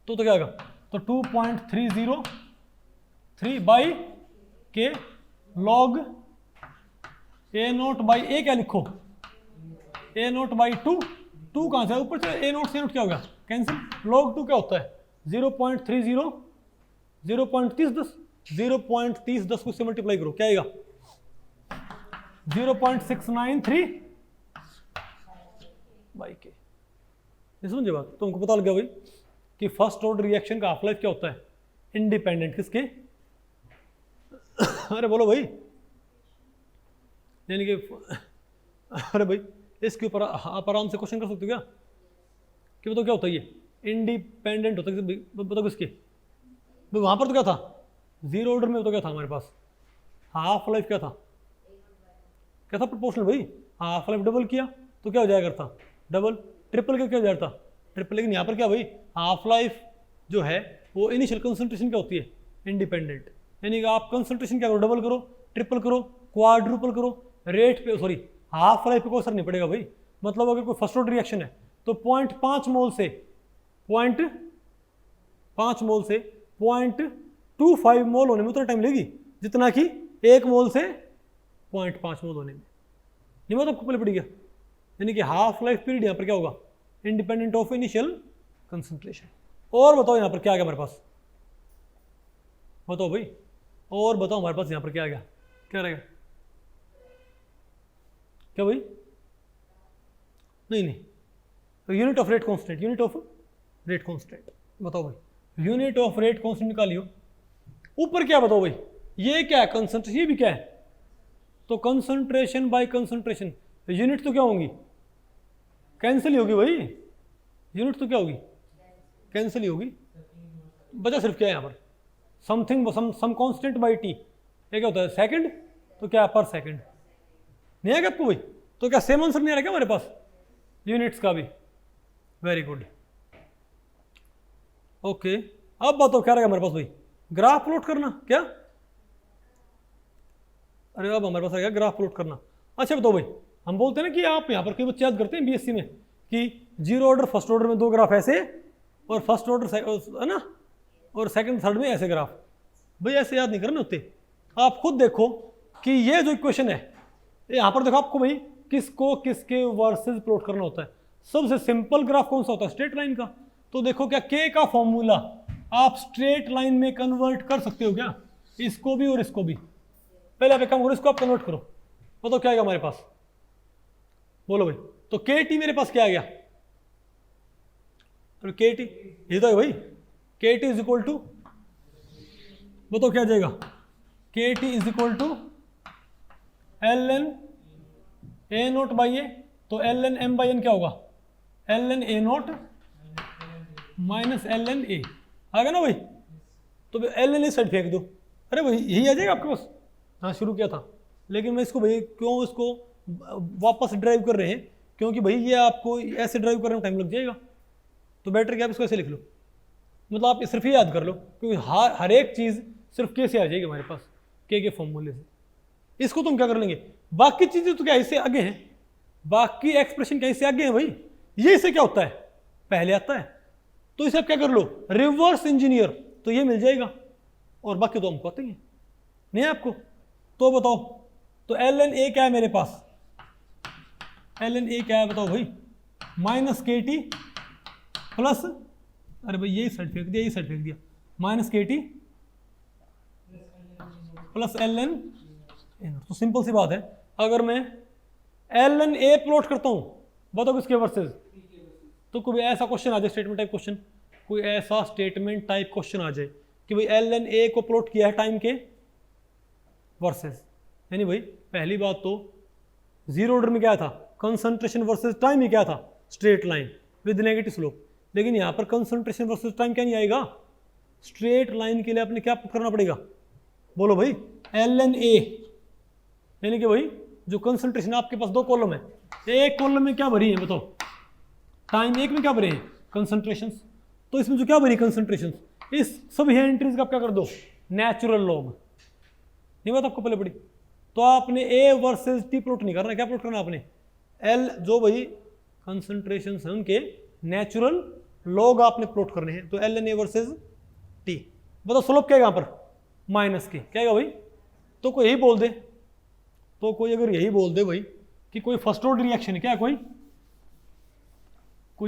तो क्या होगा, तो 2.303 बाई के लॉग ए नोट बाई ए, क्या लिखो ए नोट बाई 2 कहाँ से ऊपर से, ए नोट से नोट क्या होगा कैंसिल, लॉग 2 क्या होता है 0.30, 0.30 को से मल्टीप्लाई करो, क्या आएगा 0.693 बाई के। समझे बात, तो हमको पता लग गया भाई कि फर्स्ट ऑर्डर रिएक्शन का हाफ लाइफ क्या होता है, इंडिपेंडेंट किसके अरे बोलो भाई, यानी कि अरे भाई इसके ऊपर आप आराम से क्वेश्चन कर सकते हो क्या, कि बताओ क्या होता है ये इंडिपेंडेंट होता है, बताओ किसके, वहां पर तो क्या था जीरो ऑर्डर में, तो क्या था हमारे पास हाफ लाइफ क्या था प्रोपोर्शनल भाई, हाफ लाइफ डबल किया तो क्या हो जाया करता डबल, ट्रिपल क्या हो जाता ट्रिपल, लेकिन यहाँ पर क्या भाई हाफ लाइफ जो है वो इनिशियल कंसंट्रेशन क्या होती है इंडिपेंडेंट, यानी कि आप कंसंट्रेशन क्या करो, डबल करो, ट्रिपल करो, क्वाड्रुपल करो, रेट पे सॉरी हाफ लाइफ पे कोई असर नहीं पड़ेगा भाई। मतलब अगर कोई फर्स्ट ऑर्डर रिएक्शन है तो 0.5 मोल से 0.25 मोल होने में उतना टाइम लेगी जितना कि 1 मोल से 0.5 मोल होने में, नहीं मतलब आपको पहले पड़ गया, यानी कि हाफ लाइफ पीरियड यहाँ पर क्या होगा इंडिपेंडेंट ऑफ इनिशियल कंसंट्रेशन। और बताओ यहाँ पर क्या आ गया हमारे पास, बताओ भाई, और बताओ हमारे पास यहाँ पर क्या आ गया, क्या रहेगा, क्या भाई नहीं unit of rate constant, unit of rate constant, बताओ भाई यूनिट ऑफ रेट कांस्टेंट निकालियो, ऊपर क्या बताओ भाई, ये क्या है कंसंट्रेशन, ये भी क्या है, तो कंसंट्रेशन बाय कंसंट्रेशन, यूनिट तो क्या होंगी कैंसिल ही होगी भाई, यूनिट तो क्या होगी कैंसिल ही होगी, बचा सिर्फ क्या है यहाँ पर something some constant by T, ये क्या होता है सेकंड, तो क्या पर सेकंड, नहीं आएगा आपको भाई, तो क्या सेम आंसर नहीं आ रहा क्या हमारे पास यूनिट्स का भी, वेरी गुड ओके। अब बताओ क्या रहेगा हमारे पास भाई, ग्राफ प्लॉट करना, क्या अरे अब हमारे पास रहेगा ग्राफ प्लॉट करना। अच्छा बताओ भाई, हम बोलते हैं ना कि आप यहाँ पर कई बच्चे याद करते हैं बीएससी में कि जीरो ऑर्डर फर्स्ट ऑर्डर में 2 ग्राफ ऐसे और फर्स्ट ऑर्डर है ना, और सेकंड थर्ड में ऐसे ग्राफ, भाई ऐसे याद नहीं करने होते, आप खुद देखो कि ये जो इक्वेशन है यहाँ पर देखो आपको भाई किसको किसके वर्सेस प्लॉट करना होता है, सबसे सिंपल ग्राफ कौन सा होता है स्ट्रेट लाइन का, तो देखो क्या के का फॉर्मूला आप स्ट्रेट लाइन में कन्वर्ट कर सकते हो क्या, इसको भी और इसको भी, पहले आप एक काम करो इसको आप कन्वर्ट करो, बताओ क्या आएगा हमारे पास, बोलो भाई, तो के टी मेरे पास क्या आ गया, तो के टी ये तो है भाई, के टी इज इक्वल टू, बताओ क्या आ जाएगा, K T is equal to L N A naught by A, तो L N M by N क्या होगा L N A naught minus L N A, आ गया ना भाई, तो एल एन ए साइड फेंक दो, अरे भाई यही आ जाएगा आपके पास, हाँ शुरू किया था, लेकिन मैं इसको भाई क्यों इसको वापस ड्राइव कर रहे हैं, क्योंकि भाई ये आपको ऐसे ड्राइव करने में टाइम लग जाएगा, तो बेटर कि आप इसको ऐसे लिख लो, मतलब आप सिर्फ ये याद कर लो क्योंकि हर एक चीज़ सिर्फ के से आ जाएगी हमारे पास, के फॉर्मूले से, इसको तुम क्या कर लेंगे, बाकी चीज़ें तो क्या इससे आगे हैं, बाकी एक्सप्रेशन क्या इससे आगे हैं भाई, ये इससे क्या होता है पहले आता है, तो इसे आप क्या कर लो रिवर्स इंजीनियर, तो ये मिल जाएगा, और बाकी तो हमको आते ही हैं, नहीं है आपको, तो बताओ, तो एल एन ए क्या है मेरे पास, एल एन ए क्या है बताओ भाई, माइनस के टी प्लस, अरे भाई यही साइड फेंक दिया, यही साइड फेंक दिया, minus K T plus L N, तो सिंपल सी बात है, अगर मैं एल एन ए प्लॉट करता हूं बताओ किसके वर्सेस, तो कोई ऐसा क्वेश्चन आ जाए स्टेटमेंट टाइप क्वेश्चन, कोई ऐसा स्टेटमेंट टाइप क्वेश्चन आ जाए कि भाई एल एन ए को प्लॉट किया है टाइम के वर्सेस, यानी भाई पहली बात तो जीरो ऑर्डर में क्या था कंसंट्रेशन वर्सेस टाइम ही क्या था, straight line with negative slope. लेकिन यहाँ पर कंसंट्रेशन वर्सेस टाइम क्या नहीं आएगा, स्ट्रेट लाइन के लिए आपने क्या करना पड़ेगा, बोलो भाई ln_a, यानी कि भाई जो कंसंट्रेशन आपके पास दो कॉलम है, एक कॉलम में क्या भरी है बताओ टाइम, एक में क्या भरे हैं कंसंट्रेशन, तो इसमें जो क्या भरी कंसंट्रेशन, इस सभी एंट्रीज का क्या कर दो नेचुरल लॉग। नहीं बात आपको पहले पड़ी, तो आपने ए वर्सेस टी प्लॉट नहीं करना, क्या प्लॉट करना आपने एल, जो भाई कंसंट्रेशन है उनके नेचुरल लॉग आपने प्लॉट करने हैं। तो ln_a वर्सेस टी, बताओ स्लोप क्या है यहाँ पर माइनस के, क्या है भाई, तो कोई यही बोल दे, तो कोई अगर यही बोल दे भाई कि कोई फर्स्ट ऑर्डर रिएक्शन है, क्या है कोई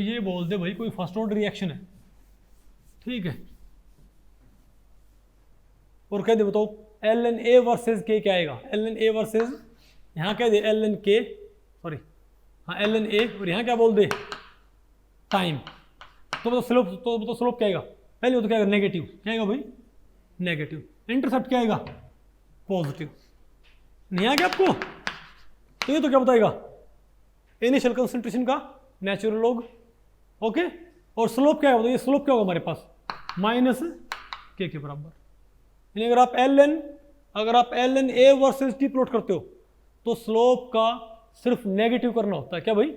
ये बोल दे भाई कोई फर्स्ट ऑर्डर रिएक्शन है, ठीक है, और कह दे बताओ ln_a वर्सेस के क्या आएगा, ln_a वर्सेस यहाँ कह दे ln_k, सॉरी हाँ ln_a, और यहाँ क्या बोल दे टाइम, तो बताओ स्लोप, तो बताओ स्लोप क्या आएगा, पहले तो क्या आएगा नेगेटिव, क्या आएगा भाई नेगेटिव, इंटरसेप्ट क्या आएगा पॉजिटिव, नहीं आ गया आपको, तो ये तो क्या बताएगा इनिशियल कंसंट्रेशन का नेचुरल लॉग, ओके, और स्लोप क्या होगा, ये स्लोप क्या होगा हमारे पास माइनस के बराबर, यानी अगर आप ln_a वर्सेस टी प्लॉट करते हो तो स्लोप का सिर्फ नेगेटिव करना होता है, क्या भाई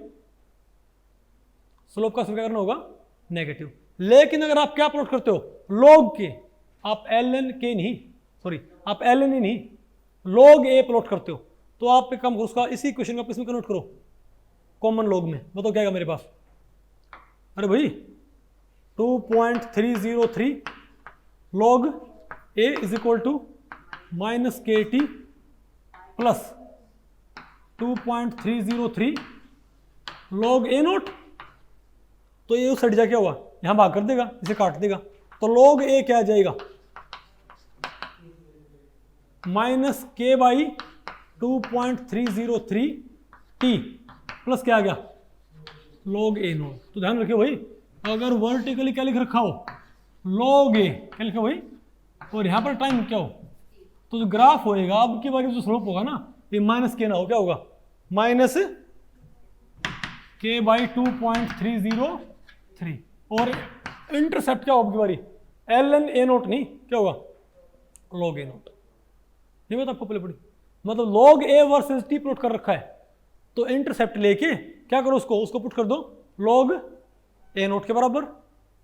स्लोप का सिर्फ क्या करना होगा नेगेटिव। लेकिन अगर आप क्या प्लॉट करते हो लॉग के, आप ln_k नहीं, सॉरी आप ln_a नहीं log_a प्लॉट करते हो, तो आप एक काम करो उसका इसी क्वेश्चन का इसमें कन्वर्ट करो कॉमन लॉग में, बताओ क्या आएगा मेरे पास, अरे भाई 2.303 log a is equal to minus K T plus 2.303 log a naught, तो ये उस साइड जा क्या हुआ यहां भाग कर देगा, इसे काट देगा, तो log a क्या आ जाएगा माइनस के बाई 2.303 टी प्लस क्या आ गया log a नोट। तो ध्यान रखियो भाई अगर वर्टिकली क्या लिख रखा हो log a, क्या लिखा भाई, और यहां पर टाइम क्या हो, तो जो ग्राफ होएगा अब की बार जो स्लोप होगा ना ये माइनस के ना हो, क्या होगा माइनस के बाई 2.303, और इंटरसेप्ट क्या होगा अब की बारी ln_a नोट नहीं, क्या होगा log a नोट। नहीं बात आपको पहले पड़ी, मतलब log a versus T plot कर रखा है, तो इंटरसेप्ट लेके क्या करो उसको पुट कर दो log a नोट के बराबर,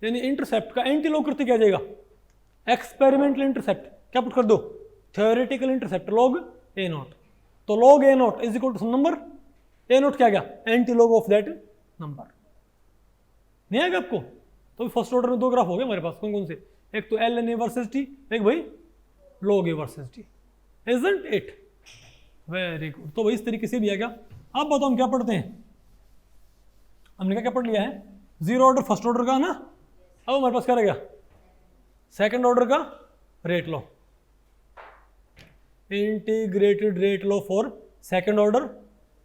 यानी इंटरसेप्ट का एंटी लॉग करते क्या जाएगा एक्सपेरिमेंटल इंटरसेप्ट, क्या पुट कर दो theoretical intercept log a naught, तो log a naught is equal to some number, a naught क्या गया anti log of that number. नहीं आएगा आपको, तो फर्स्ट ऑर्डर में दो ग्राफ हो गए हमारे पास, कौन कौन से, एक तो ln_a वर्सेस टी, एक भाई log a versus T, isn't it very good. तो भाई इस तरीके से भी आ गया। अब बताओ हम क्या पढ़ते हैं, हमने क्या पढ़ लिया है जीरो ऑर्डर फर्स्ट ऑर्डर का ना, अब हमारे पास क्या रहेगा सेकंड ऑर्डर का rate law, integrated rate law for second order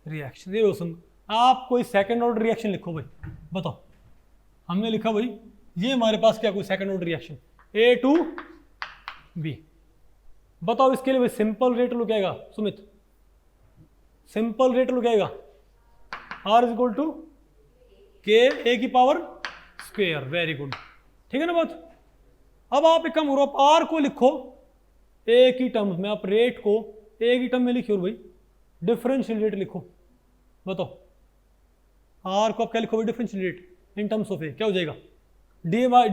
reaction. ये सुन, आप कोई सेकंड ऑर्डर रिएक्शन लिखो भाई, बताओ हमने लिखा भाई ये हमारे पास क्या कोई second order reaction A to B, बताओ इसके लिए भाई सिंपल रेट लॉ क्या आएगा सुमित, सिंपल रेट लॉ क्या आएगा R इज इक्वल टू के ए की पावर स्क्वायर, वेरी गुड, ठीक है ना बात। अब आप एक काम करो, आप आर को लिखो ए की टर्म्स में, आप रेट को ए की टर्म में लिखिए और भाई डिफरेंशियल रेट लिखो, बताओ आर को आप क्या लिखोगे differential rate in terms of A, क्या हो जाएगा डी बाई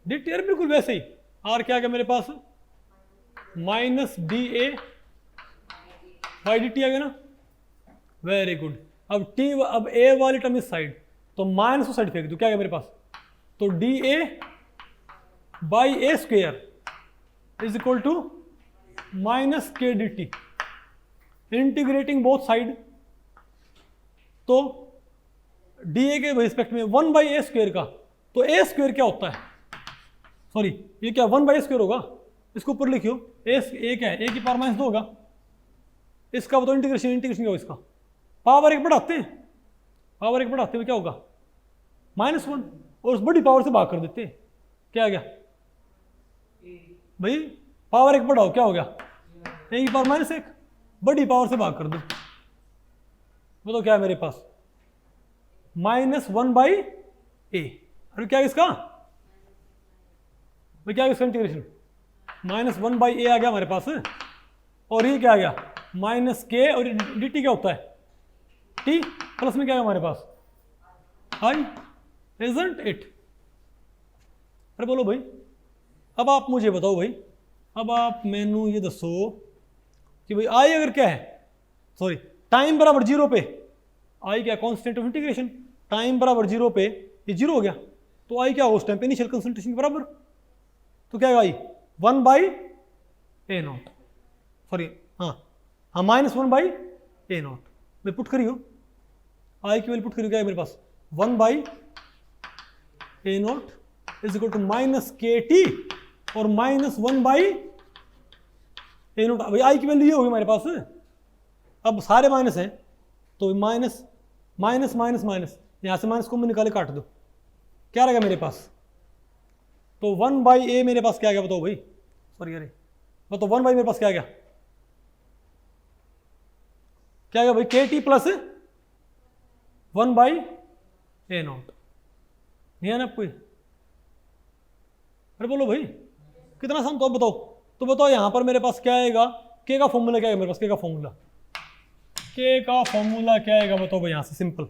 डी टी, बिल्कुल वैसे ही आर क्या आ गया मेरे पास minus D A by D T आ गया ना, वेरी गुड। अब टी, अब ए वाली टर्म इस साइड, तो माइनस उस साइड फेंक दो, क्या गया मेरे पास, तो D A by A square is equal to minus के D T, integrating both side, तो डी ए के रिस्पेक्ट में 1 बाई ए स्क्वेयर का, तो ए स्क्वेयर क्या होता है, सॉरी ये क्या 1 बाई ए स्क्वेयर होगा, इसको ऊपर लिखियो ए क्या है ए की पावर माइनस 2 होगा, इसका बताओ इंटीग्रेशन क्या होगा, इसका पावर एक बढ़ाते हैं, पावर एक बढ़ाते हुए क्या होगा -1, और उस बड़ी पावर से भाग कर देते हैं, क्या आ गया भाई पावर एक बढ़ाओ, क्या हो गया ए की पावर -1, बड़ी पावर से भाग कर दो, वो तो क्या है मेरे पास -1/a। अरे क्या है इसका भाई, क्या है इसका इंटीग्रेशन, -1/a आ गया हमारे पास, और ये क्या आ गया -k, और dt क्या होता है t, प्लस में क्या है हमारे पास i, isn't it? अरे बोलो भाई, अब आप मुझे बताओ भाई, अब आप मैनू ये दसो कि भाई i अगर क्या है, सॉरी टाइम बराबर 0 पे, i क्या कांस्टेंट ऑफ इंटीग्रेशन, टाइम बराबर 0 पे ये 0 हो गया, तो i क्या हो उस टाइम पे इनिशियल कंसंट्रेशन के बराबर, तो क्या है i 1/a0, सॉरी हाँ -1/a0, मैं पुट करियो i की वैल्यू पुट करियो, क्या है मेरे पास 1/a0 is equal to -kt और -1/a0। भाई i की वैल्यू ये होगी हमारे पास, अब सारे माइनस हैं तो माइनस माइनस माइनस माइनस, यहाँ से माइनस को मैं निकाले काट दो, क्या रहेगा मेरे पास, तो 1/a मेरे पास क्या आ गया बताओ भाई, सॉरी अरे बताओ 1/, मेरे पास क्या आ गया, क्या आ गया भाई kt प्लस 1/a0, नहीं है ना कोई, अरे बोलो भाई कितना आसान, तो बताओ, तो बताओ यहाँ पर मेरे पास क्या आएगा, k का फॉर्मूला क्या है मेरे पास, k का फॉर्मूला क्या आएगा बताओ भाई, यहाँ से सिंपल,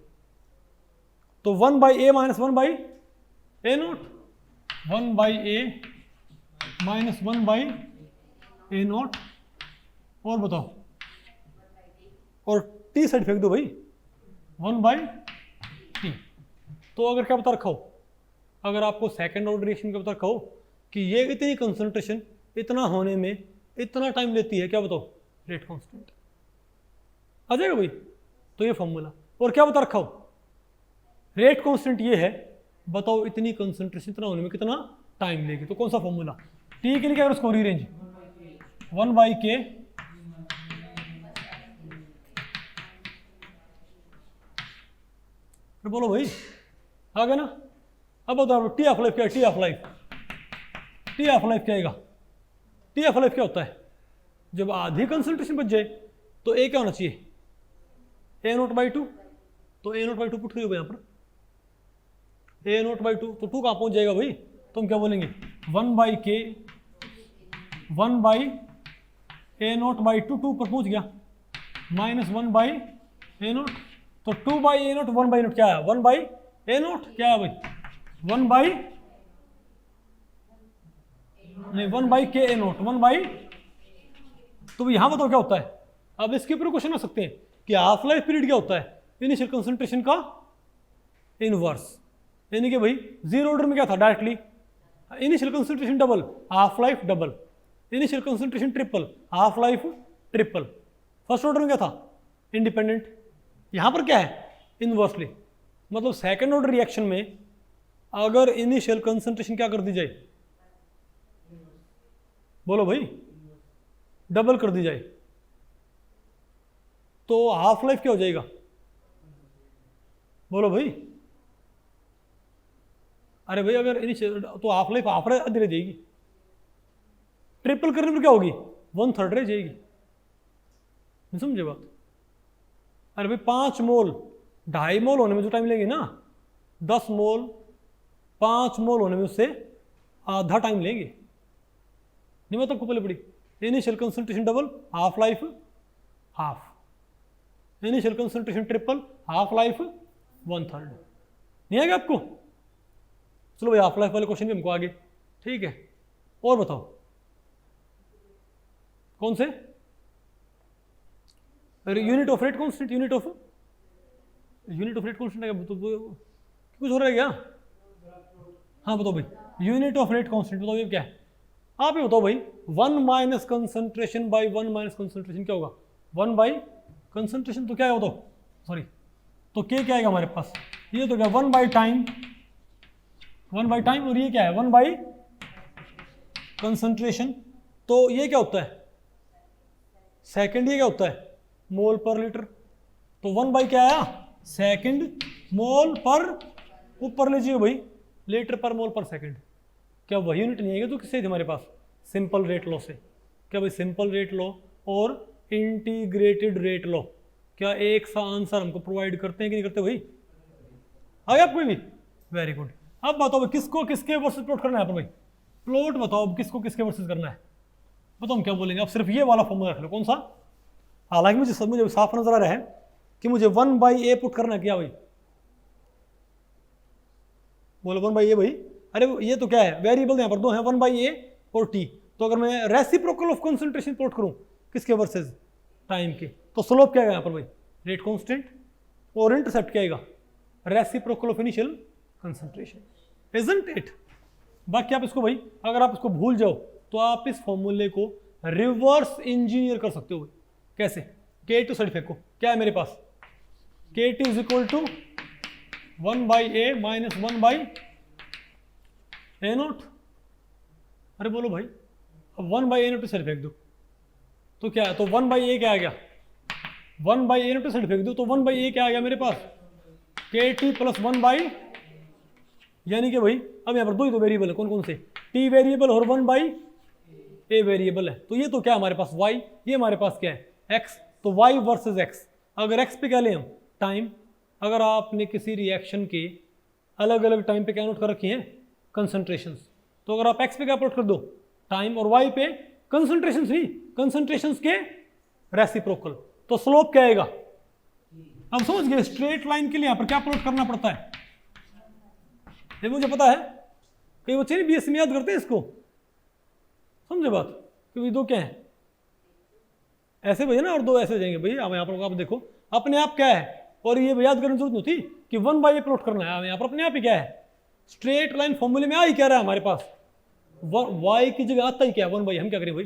तो 1/a minus 1/a0, 1/a minus 1/a0, और बताओ, और t साइड फेंक दो भाई 1/t। तो अगर क्या बता रखा हो, अगर आपको सेकंड ऑर्डर रिएक्शन का बता रखा हो कि ये इतनी कंसंट्रेशन इतना होने में इतना टाइम लेती है, क्या बताओ रेट कांस्टेंट आ जाएगा भाई, तो ये फॉर्मूला, और क्या बता रखा हो रेट कांस्टेंट ये है, बताओ इतनी कंसंट्रेशन इतना होने में कितना टाइम लेगी, तो कौन सा फॉर्मूला, टी के लिए क्या उसको रीअरेंज 1/k बोलो भाई आ गया ना। अब बताओ टी ऑफ लाइफ क्या है, टी ऑफ लाइफ क्या आएगा, टी ऑफ लाइफ क्या होता है, जब आधी कंसंट्रेशन बच जाए तो ए क्या होना चाहिए a0/2, तो a0/2 पुट करिए यहाँ पर a0/2, तो 2 कहाँ पहुँच जाएगा भाई, तो हम क्या बोलेंगे 1/k 1/a0/2, 2 पर पहुँच गया -1/a0, तो 2/a0 1/a0 क्या है 1/a0, क्या है भाई 1/k/a0 1/, तो यहाँ बताओ क्या होता है, अब इसके ऊपर क्वेश्चन आ सकते हैं कि हाफ लाइफ पीरियड क्या होता है, इनिशियल कंसंट्रेशन का इनवर्स, यानी कि भाई जीरो ऑर्डर में क्या था directly initial concentration double, half life double, initial concentration triple, half life triple, first order में क्या था इंडिपेंडेंट, यहाँ पर क्या है इनवर्सली, मतलब सेकंड ऑर्डर रिएक्शन में अगर इनिशियल कंसंट्रेशन क्या कर दी जाए, बोलो भाई डबल कर दी जाए, तो हाफ लाइफ क्या हो जाएगा, बोलो भाई, अरे भाई अगर इनिशियल तो हाफ लाइफ आधी रह जाएगी, ट्रिपल करने पर क्या होगी 1/3 रह जाएगी, नहीं समझे बात, अरे भाई 5 मोल 2.5 मोल होने में जो टाइम लेंगे ना, 10 मोल 5 मोल होने में उससे आधा टाइम लेंगे, नहीं मतलब को पहले पड़ी, initial concentration double half life half, initial concentration triple half life 1/3, नहीं आएगा आपको, चलो भाई हाफ लाइफ वाले क्वेश्चन भी हमको आगे, ठीक है, और बताओ कौन से, unit of rate constant, unit of rate constant है तो कुछ हो रहा है क्या, हाँ बताओ भाई यूनिट ऑफ रेट कांस्टेंट बताओ ये क्या है, आप ये बताओ भाई 1 minus concentration by 1 minus concentration क्या होगा 1 बाई कंसंट्रेशन, तो क्या है बताओ, सॉरी तो k क्या आएगा हमारे पास, ये तो क्या 1 बाई टाइम, और ये क्या है 1 बाई कंसंट्रेशन, तो ये क्या होता है सेकंड, ये क्या होता है मोल पर लीटर, तो 1 बाई क्या आया सेकंड मोल पर, ऊपर लीजिए भाई लीटर पर मोल पर सेकंड, क्या वही यूनिट नहीं आएगा तो किससे हमारे पास सिंपल रेट लॉ से, क्या भाई सिंपल रेट लॉ और इंटीग्रेटेड रेट लॉ, क्या एक सा आंसर हमको प्रोवाइड करते हैं कि नहीं करते भाई? आ गया आपको भी? Very good. अब बताओ भाई किसको किसके वर्सेस प्लॉट करना है भाई? प्लॉट बताओ अब किसको किसके वर्सेस करना है, बताओ हम क्या बोलेंगे? अब सिर्फ ये वाला फॉर्मूला रख लो। कौन सा? हालांकि मुझे साफ नजर आ रहा है कि मुझे 1/a पुट करना है। क्या भाई बोलो 1/a भाई? अरे ये तो क्या है, वेरिएबल यहाँ पर दो हैं 1/a और t। तो अगर मैं रेसिप्रोकल ऑफ कंसंट्रेशन प्लॉट करूं किसके वर्सेस? टाइम के, तो स्लोप क्या है यहाँ पर भाई? Rate constant. और इंटरसेप्ट क्या आएगा? Reciprocal of initial concentration, isn't it? बाकी आप इसको भाई अगर आप इसको भूल जाओ तो आप इस फॉर्मूले को रिवर्स इंजीनियर कर सकते हो भाई। कैसे? K2 साइड इफेक्ट को क्या है मेरे पास? K2 is equal to 1/a minus 1/a0। अरे बोलो भाई, अब 1/a0 साइड इफेक्ट दो तो क्या है? तो 1/a क्या आ गया? 1/a0 साइड इफेक्ट दो तो 1/a क्या आ गया मेरे पास? Kt प्लस 1/, यानी कि भाई अब यहाँ पर दो ही तो वेरिएबल है। कौन कौन से? t वेरिएबल और 1/a वेरिएबल है। तो ये तो क्या हमारे पास? y, ये हमारे पास क्या है? x। तो y वर्सेस x। अगर x पे क्या लें हम? टाइम। अगर आपने किसी रिएक्शन के अलग अलग टाइम पे क्या नोट कर रखी हैं? कंसंट्रेशंस। तो अगर आप x पे क्या प्लॉट कर दो? टाइम, और y पे कंसंट्रेशंस ही, कंसंट्रेशंस के रेसिप्रोकल। तो स्लोप क्या आएगा? अब समझ गए स्ट्रेट लाइन के लिए यहाँ पर क्या प्लॉट करना पड़ता है? ये मुझे पता है, कई बच्चे नहीं बीएससी में याद करते हैं इसको। समझे बात? कि दो क्या है ऐसे भैया ना, और दो ऐसे जाएंगे भैया। यहाँ पर आप देखो अपने आप क्या है, और ये याद करने की जरूरत नहीं होती कि 1/a प्लॉट करना है। यहाँ पर अपने आप ही क्या है? स्ट्रेट लाइन फॉर्मूले में आ ही क्या रहा है हमारे पास? y की जगह आता ही क्या है? 1/a। हम क्या करें भाई?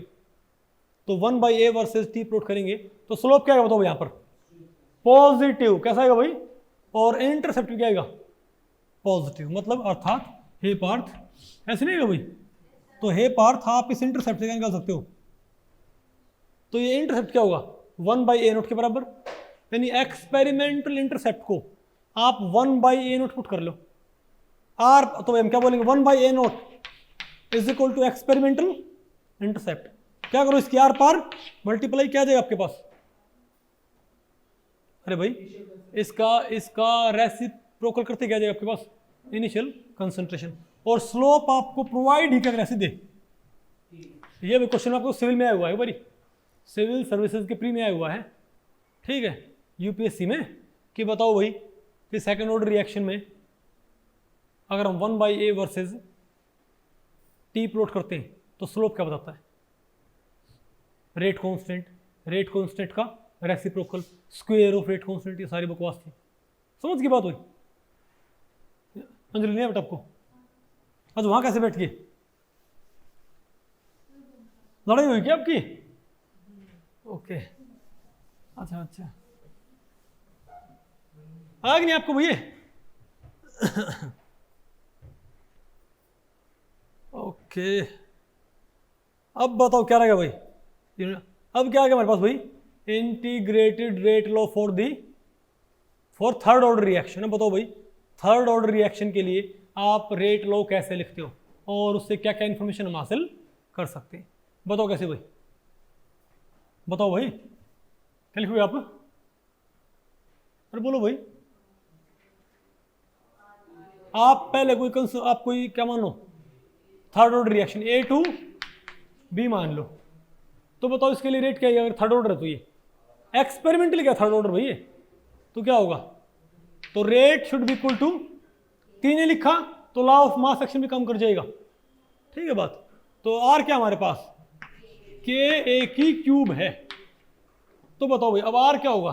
तो 1/a वर्सेस t प्लॉट करेंगे तो स्लोप क्या है बताओ यहाँ पर? पॉजिटिव। कैसा आएगा भाई? और इंटरसेप्ट क्या आएगा? पॉजिटिव। मतलब अर्थात हे पार्थ ऐसे नहीं आएगा भाई? तो हे पार्थ आप इस इंटरसेप्ट से क्या निकाल सकते हो? तो ये इंटरसेप्ट क्या होगा? 1/a0 के बराबर। यानी एक्सपेरिमेंटल इंटरसेप्ट को आप 1/a0 पुट कर लो। आर तो हम क्या बोलेंगे? 1/a0 is equal to experimental intercept. क्या करो इसकी आर पार मल्टीप्लाई, क्या आ जाएगा आपके पास? अरे भाई इसका रेसिप्रोकल करते क्या आ जाएगा आपके पास? Initial concentration. और स्लोप आपको प्रोवाइड ही क्या ऐसे दे। ये भी क्वेश्चन आपको सिविल में आया हुआ है भाई, सिविल सर्विसेज के प्री में आया हुआ है, ठीक है, यूपीएससी में। कि बताओ भाई कि सेकंड ऑर्डर रिएक्शन में अगर हम 1/a वर्सेस t प्लॉट करते हैं तो स्लोप क्या बताता है? रेट कांस्टेंट, रेट कांस्टेंट का reciprocal, square of rate constant. ये सारी बकवास थी। समझ की बात हुई? अंजलि नहीं है बेटा आपको? आज वहां कैसे बैठ गए? लड़ाई हुई क्या आपकी? ओके, अच्छा अच्छा, आग नहीं आपको भैया? ओके, अब बताओ क्या रहेगा भाई? अब क्या आ गया हमारे पास भाई? Integrated rate law for third order reaction है। बताओ भाई थर्ड ऑर्डर रिएक्शन के लिए आप रेट लॉ कैसे लिखते हो और उससे क्या क्या इंफॉर्मेशन हम हासिल कर सकते हैं? बताओ कैसे भाई? बताओ भाई क्या लिखोगे आप? अरे बोलो भाई। आप पहले आप कोई क्या मान लो? Third order reaction A to B मान लो। तो बताओ इसके लिए रेट क्या है? अगर थर्ड ऑर्डर है तो ये एक्सपेरिमेंटली क्या थर्ड ऑर्डर भाई है, तो क्या होगा? तो rate should be equal to, 3 ने लिखा तो लॉ ऑफ मास एक्शन भी कम कर जाएगा, ठीक है बात? तो आर क्या हमारे पास? K A की क्यूब है। तो बताओ भाई अब आर क्या होगा?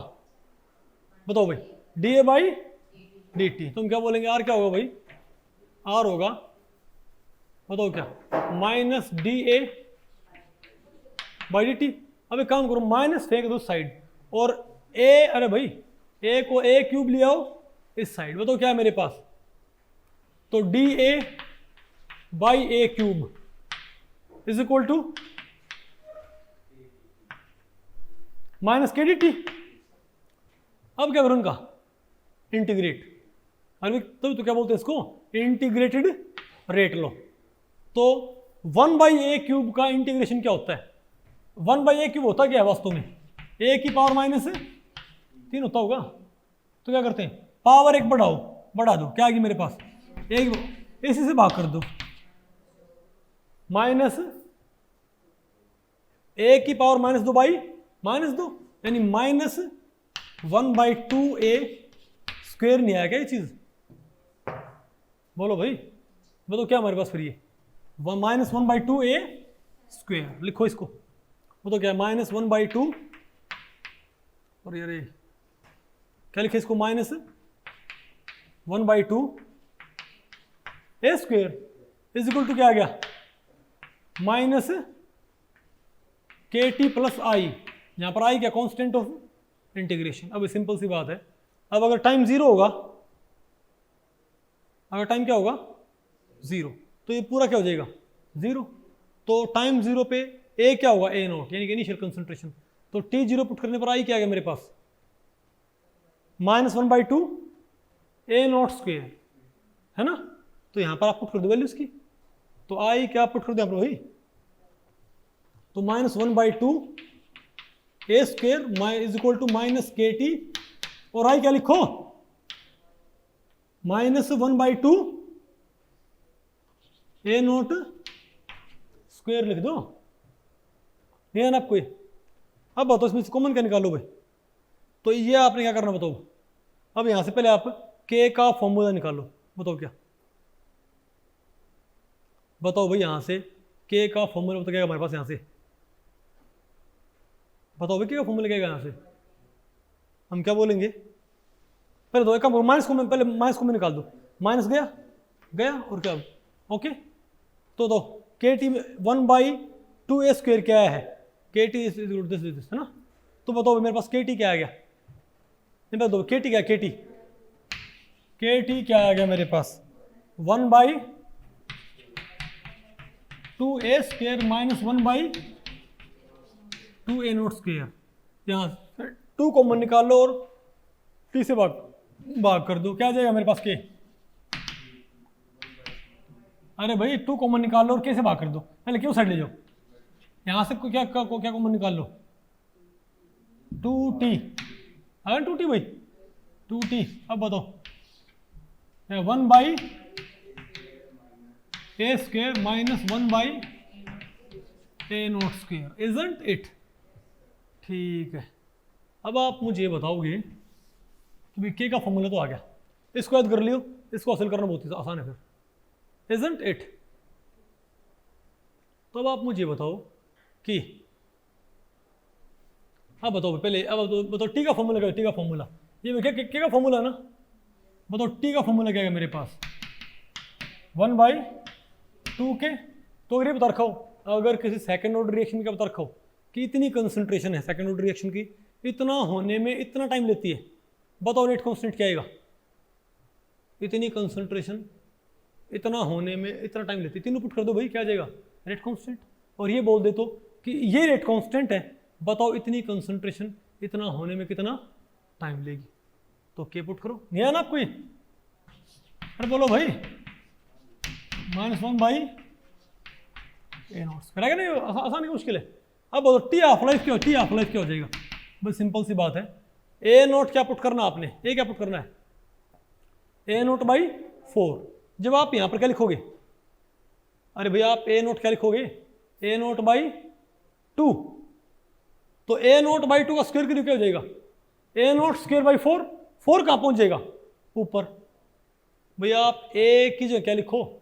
बताओ भाई dA/dt। तुम क्या बोलेंगे? आर क्या होगा भाई? आर होगा, बताओ क्या? Minus dA/dt। अब एक काम करो, माइनस फेंक दो साइड, और a, अरे भाई a को a क्यूब ले आओ इस साइड। बताओ क्या है मेरे पास? तो dA/a cube is equal to minus kdt। अब क्या करूं इनका? इंटीग्रेट। अरे तभी तो क्या बोलते हैं इसको? इंटीग्रेटेड रेट लो। तो 1/a क्यूब का इंटीग्रेशन क्या होता है? 1/a क्यूब होता क्या है वास्तव में? a की पावर माइनस 3 होता होगा, तो क्या करते हैं पावर 1 बढ़ा दो, क्या आएगी मेरे पास, एक इसी से भाग कर दो, माइनस ए की पावर -2 बाई -2, यानी -1/2a स्क्वायर नहीं आया क्या ये चीज, बोलो भाई, बताओ क्या हमारे पास फिर ये -1/2a स्क्वायर, लिखो इसको, वो तो क्या है -1/2, और यार क्या लिखे इसको, -1/2a square is equal to क्या आ गया, माइनस KT प्लस आई, यहां पर आई क्या, कांस्टेंट ऑफ इंटीग्रेशन। अब सिंपल सी बात है, अब अगर टाइम 0 होगा, अगर टाइम क्या होगा 0, तो ये पूरा क्या हो जाएगा 0, तो टाइम 0 पे ए क्या होगा, A0 यानी कि इनिशियल कंसंट्रेशन, तो T0 पुट करने पर आई क्या आ गया मेरे पास, -1/2 A0 स्क्वायर, है ना, तो यहां पर आप पुट कर दो वैल्यू इसकी, तो आई क्या पुट कर दो आप वही, तो -1/2 a square is equal to -KT, और आई क्या लिखो, -1/2 A0 स्क्वायर लिख दो, नहीं है ना आपको, अब बताओ इसमें से कॉमन क्या निकालो भाई, तो ये आपने क्या करना बताओ, अब यहां से पहले आप K का फॉर्मूला निकालो, बताओ क्या, बताओ भाई, यहां से K का फॉर्मूला बताओ क्या हमारे पास, यहां से बताओ भाई, K का फॉर्मूला क्या है यहां से, हम क्या बोलेंगे, पहले दो एक काम, माइनस को मैं पहले माइनस को मैं निकाल दो, माइनस गया और क्या, ओके, तो दो KT 1/2a स्क्वायर क्या है, KT दिस है ना, तो बताओ मेरे पास KT क्या आ गया, नहीं दो KT क्या, KT क्या आ गया मेरे पास, 1/2a स्क्वायर -1/2a0 स्क्वायर, यहाँ 2 कॉमन निकाल लो और T से भाग कर दो, क्या आ जाएगा मेरे पास K, अरे भाई 2 कॉमन निकाल लो और K से भाग कर दो, पहले क्यों साइड ले जाओ, यहां से क्या कॉमन निकाल लो, 2T, अगर 2T भाई 2T, अब बताओ 1/a square -1/a0 square, isn't it, ठीक है, अब आप मुझे ये बताओगे कि भाई K का फॉर्मूला तो आ गया, इसको याद कर लियो, इसको हासिल करना बहुत ही आसान है फिर, इजंट इट, तो अब आप मुझे बताओ कि, अब बताओ पहले, अब बताओ T का फॉर्मूला क्या है, T का फॉर्मूला ये क्या K का फॉर्मूला ना, बताओ T का फॉर्मूला क्या है मेरे पास, 1/2K, तो अगर ये बता रखा हो, अगर किसी सेकंड ऑर्डर रिएक्शन का बता रखा हो कि इतनी कंसंट्रेशन है सेकंड ऑर्डर रिएक्शन की, इतना होने में इतना टाइम लेती है, बताओ रेट कांस्टेंट क्या आएगा, इतनी कंसंट्रेशन इतना होने में इतना टाइम लेती है, तीनों पुट कर दो भाई, क्या आ जाएगा रेट कांस्टेंट, और ये बोल दे तो कि ये रेट कांस्टेंट है, बताओ इतनी कंसंट्रेशन इतना होने में कितना टाइम लेगी, तो K पुट करो, नहीं है ना आपको ये, अरे बोलो भाई, -1/a0 करेगा नहीं, आसान है मुश्किल है, अब बोलो T हाफ लाइफ क्या हो जाएगा, बस सिंपल सी बात है, A0 क्या पुट करना आपने, A क्या पुट करना है, A0/4, जब आप यहां पर क्या लिखोगे, अरे भैया आप A0 क्या लिखोगे, A0/2, तो A0/2 का स्क्वायर क्या हो जाएगा, A0 स्क्वायर बाई 4, 4 कहां पहुंच जाएगा ऊपर, भैया आप A की जगह क्या लिखो,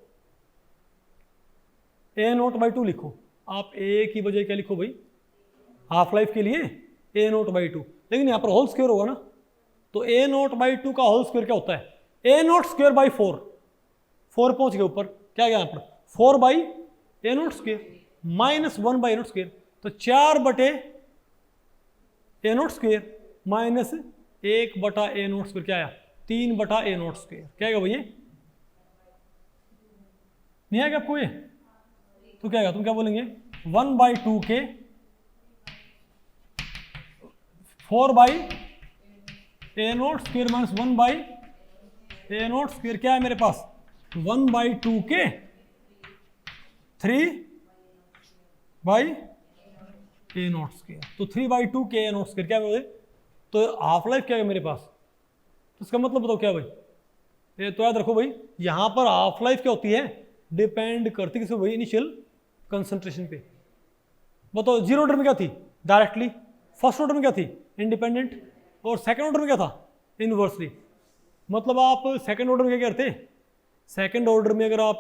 A0/2 लिखो, आप A की बजाय क्या लिखो भाई, हाफ लाइफ के लिए A0/2, लेकिन यहां पर होल स्क्वायर होगा ना, तो A0/2 का होल स्क्वायर क्या होता है, A0 स्क्वायर बाई 4, 4 पहुंच गए ऊपर, क्या गया यहां पर 4/A0 स्क्वायर -1/A0 स्क्वायर, तो 4/A0 स्क्वायर -1/A0 स्क्वायर क्या आया, 3/A0 स्क्वायर, क्या आएगा भैया, नहीं आएगा आपको ये, तो क्या आएगा, तुम क्या बोलेंगे 1/2K 4/A0 square -1/A0 square, क्या है मेरे पास 1/2K 3/A0 स्क्वायर, तो 3/2K A0 स्क्वायर क्या बोले तो हाफ लाइफ क्या है मेरे पास, तो इसका मतलब बताओ क्या भाई, ये तो याद रखो भाई, यहाँ पर हाफ लाइफ क्या होती है, डिपेंड करती किस पे भाई, इनिशियल कंसंट्रेशन पे। बताओ जीरो ऑर्डर में क्या थी, डायरेक्टली, फर्स्ट ऑर्डर में क्या थी, इंडिपेंडेंट, और सेकंड ऑर्डर में क्या था, इनवर्सली। मतलब आप सेकंड ऑर्डर में क्या करते, सेकंड ऑर्डर में अगर आप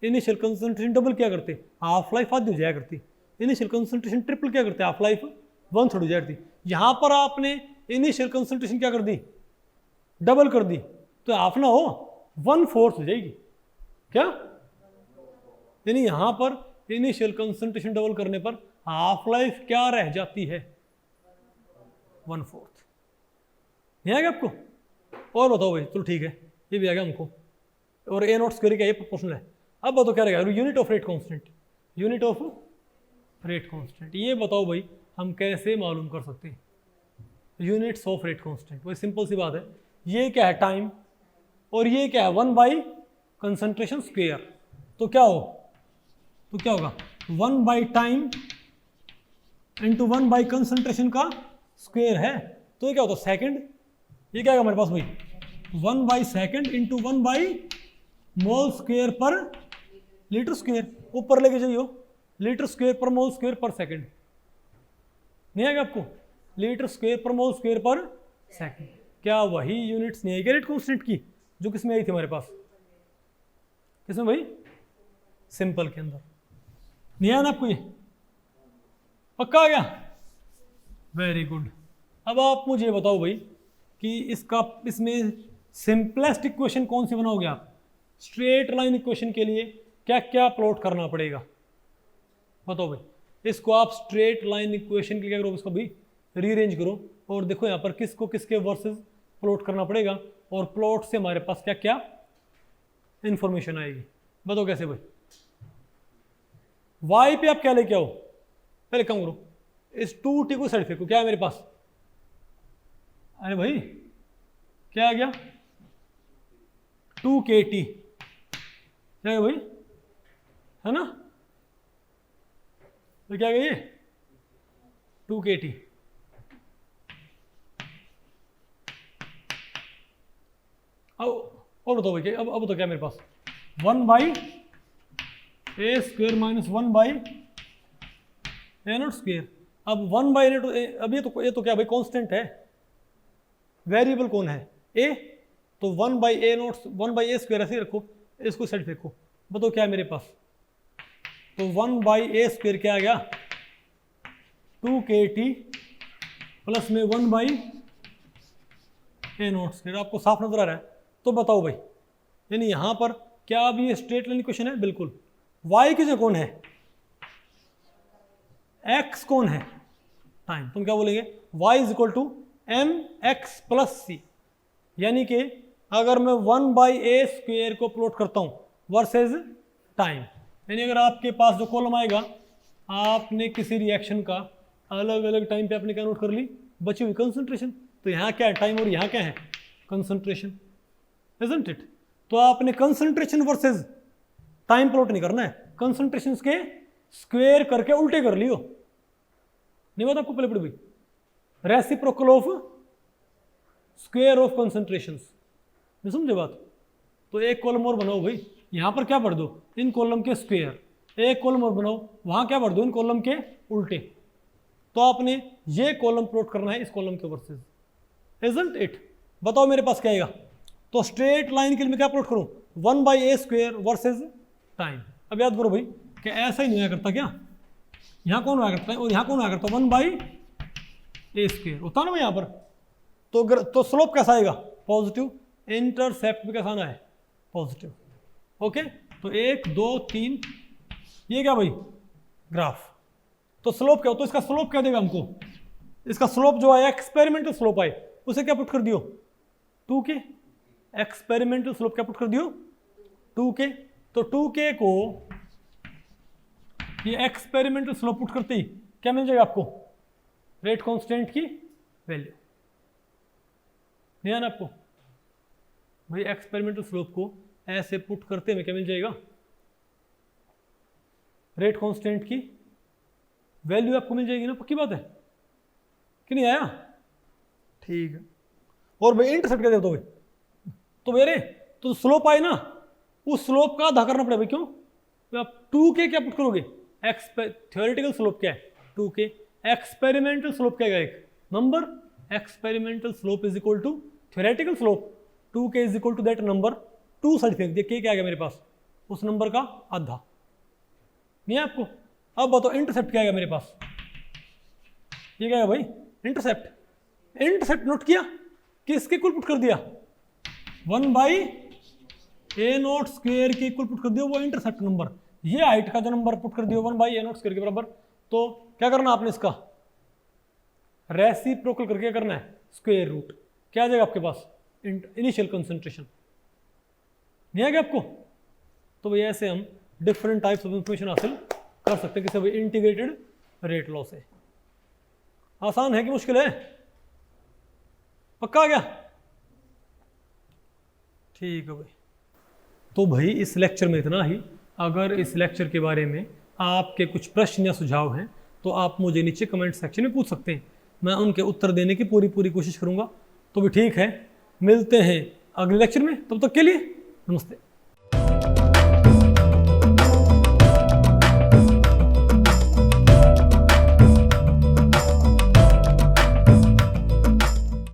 इनिशियल कंसंट्रेशन डबल क्या करते, हाफ लाइफ आधी हो जाया करती, इनिशियल कंसंट्रेशन ट्रिपल क्या करते, हाफ लाइफ 1/3 हो जाया करती। यहाँ पर आपने इनिशियल कंसंट्रेशन क्या कर दी, डबल कर दी, तो हाफ ना हो 1/4 हो जाएगी क्या, यानी यहाँ पर इनिशियल कंसंट्रेशन डबल करने पर हाफ लाइफ क्या रह जाती है, 1/4। नहीं आएगा आपको, और बताओ भाई, चलो ठीक है, ये भी आ गया हमको, और ए नॉट स्क्वायर क्या, ये प्रोपोर्शनल है। अब बताओ क्या रहेगा, unit of rate constant, unit of rate constant, ये बताओ भाई हम कैसे मालूम कर सकते हैं यूनिट्स ऑफ रेट कांस्टेंट। वही सिंपल सी बात है, ये क्या है टाइम, और ये क्या है 1 कंसंट्रेशन स्क्वायर, तो क्या होगा 1 टाइम इंटू 1 कंसंट्रेशन का स्क्वायर है, तो ये क्या होता है सेकंड, ये क्या है हमारे पास भाई 1/2 इंटू 1/मोल स्क्वायर पर लीटर स्क्वायर, ऊपर लेके जाइयो, लीटर स्क्वायर पर मोल स्क्वायर पर सेकंड, नहीं आएगा आपको, लीटर स्क्वायर पर मोल स्क्वायर पर सेकंड। क्या वही यूनिट्स नहीं आएगी रेट कांस्टेंट की जो किसमें आई थी हमारे पास, किसमें भाई, सिंपल के अंदर। नहीं आया ना आपको, ये पक्का आ गया, वेरी गुड। अब आप मुझे बताओ भाई कि इसमें सिंपलेस्ट इक्वेशन कौन सी बनाओगे आप, स्ट्रेट लाइन इक्वेशन के लिए क्या क्या प्लॉट करना पड़ेगा, बताओ भाई। इसको आप स्ट्रेट लाइन इक्वेशन के लिए क्या करो, इसको भी रीअरेंज करो, और देखो यहाँ पर किसको किसके वर्सेस प्लॉट करना पड़ेगा, और प्लॉट से हमारे पास क्या क्या इंफॉर्मेशन आएगी, बताओ कैसे भाई। वाई पे आप क्या लेके आओ, पहले काम करो, इस 2t को साइड फेंको, क्या है मेरे पास, अरे भाई क्या आ गया 2kt, क्या है भाई, है ना, तो क्या गया ये 2kt, अब और बताओ भाई क्या, अब तो क्या मेरे पास 1/a² माइनस 1/a0 स्क्वायर। अब 1/a, अब ये तो क्या भाई कांस्टेंट है, वेरिएबल कौन है a, तो 1/a² ऐसे ही रखो, इसको साइड फेंको, बताओ क्या है मेरे पास, तो 1/a² क्या आ गया 2kt प्लस में 1/a0²। आपको साफ नजर आ रहा है, तो बताओ भाई, यानी यहां पर क्या अब ये स्ट्रेट लाइन इक्वेशन है, बिल्कुल। y की जगह कौन है, x कौन है, टाइम, तुम क्या बोलेंगे y is equal to mx plus c, यानी कि अगर मैं 1/a² को प्लॉट करता हूं वर्सेस टाइम, यानी अगर आपके पास जो कॉलम आएगा, आपने किसी रिएक्शन का अलग अलग टाइम पे आपने क्या नोट कर ली, बची हुई कंसंट्रेशन, तो यहाँ क्या है टाइम और यहाँ क्या है कंसंट्रेशन, इजंट इट। तो आपने कंसंट्रेशन वर्सेस टाइम प्लॉट नहीं करना है, कंसंट्रेशन के स्क्वायर करके उल्टे कर लियो, नहीं बता आपको पहले पढ़ी भाई, reciprocal of square of concentrations, नहीं समझे बात। तो एक कॉलम और बनाओ भाई, यहाँ पर क्या पढ़ दो, इन कॉलम के स्क्वायर, एक कॉलम और बनाओ, वहाँ क्या पढ़ दो, इन कॉलम के उल्टे, तो आपने ये कॉलम प्लॉट करना है इस कॉलम के वर्सेस, इजंट इट। बताओ मेरे पास क्या आएगा, तो स्ट्रेट लाइन के लिए मैं क्या प्लॉट करूँ, 1/a² वर्सेस टाइम। अब याद करो भाई कि ऐसा ही नहीं हुआ करता क्या, यहाँ कौन हुआ करता है और यहाँ कौन हुआ करता है, 1/a² होता ना भाई यहाँ पर, तो स्लोप कैसा आएगा, पॉजिटिव, इंटरसेप्ट भी कैसा आना है, पॉजिटिव। ओके, तो 1 2 3, ये क्या भाई ग्राफ, तो स्लोप क्या हो, तो इसका स्लोप क्या देगा हमको, इसका स्लोप जो आया एक्सपेरिमेंटल स्लोप आए उसे क्या पुट कर दियो 2k, एक्सपेरिमेंटल स्लोप क्या पुट कर दियो 2k, तो 2k को ये एक्सपेरिमेंटल स्लोप पुट करते ही क्या मिल जाएगा आपको, रेट कांस्टेंट की वैल्यू, नहीं आना आपको भाई, एक्सपेरिमेंटल स्लोप को ऐसे पुट करते हुए क्या मिल जाएगा, रेट कांस्टेंट की वैल्यू आपको मिल जाएगी ना, पक्की बात है कि नहीं आया, ठीक है। और भाई इंटरसेप्ट क्या देता भाई, तो मेरे तो स्लोप आए ना, उस स्लोप का आधा करना पड़ेगा भाई। क्यों? तो आप 2k क्या पुट करोगे, थ्योरेटिकल स्लोप क्या है 2k, एक्सपेरिमेंटल स्लोप क्या है एक नंबर, experimental slope is equal to theoretical slope, 2k is equal to that number, 2 side फेंक दिया, k क्या आ गया मेरे पास, उस नंबर का आधा। नहीं है आपको? अब बताओ इंटरसेप्ट क्या आएगा मेरे पास, ये क्या है भाई इंटरसेप्ट, इंटरसेप्ट नोट किया, किसके इक्वल पुट कर दिया, 1/a0 स्क्वायर के इक्वल पुट कर दिया, वो इंटरसेप्ट नंबर, ये हाइट का जो नंबर पुट कर दिया 1/a0 स्क्वायर के बराबर। तो क्या करना आपने, इसका रेसिप्रोकल करके क्या करना है, स्क्वायर रूट, क्या आ जाएगा आपके पास, इनिशियल कंसंट्रेशन। नहीं आ गया आपको? तो भाई ऐसे हम डिफरेंट टाइप्स ऑफ इंफॉर्मेशन हासिल कर सकते हैं, किसी भाई इंटीग्रेटेड रेट लॉ से। आसान है कि मुश्किल है? पक्का आ गया? ठीक है भाई। तो भाई इस लेक्चर में इतना ही। अगर इस लेक्चर के बारे में आपके कुछ प्रश्न या सुझाव हैं तो आप मुझे नीचे कमेंट सेक्शन में पूछ सकते हैं, मैं उनके उत्तर देने की पूरी कोशिश करूंगा। तो भी ठीक है, मिलते हैं अगले लेक्चर में, तब तक के लिए नमस्ते।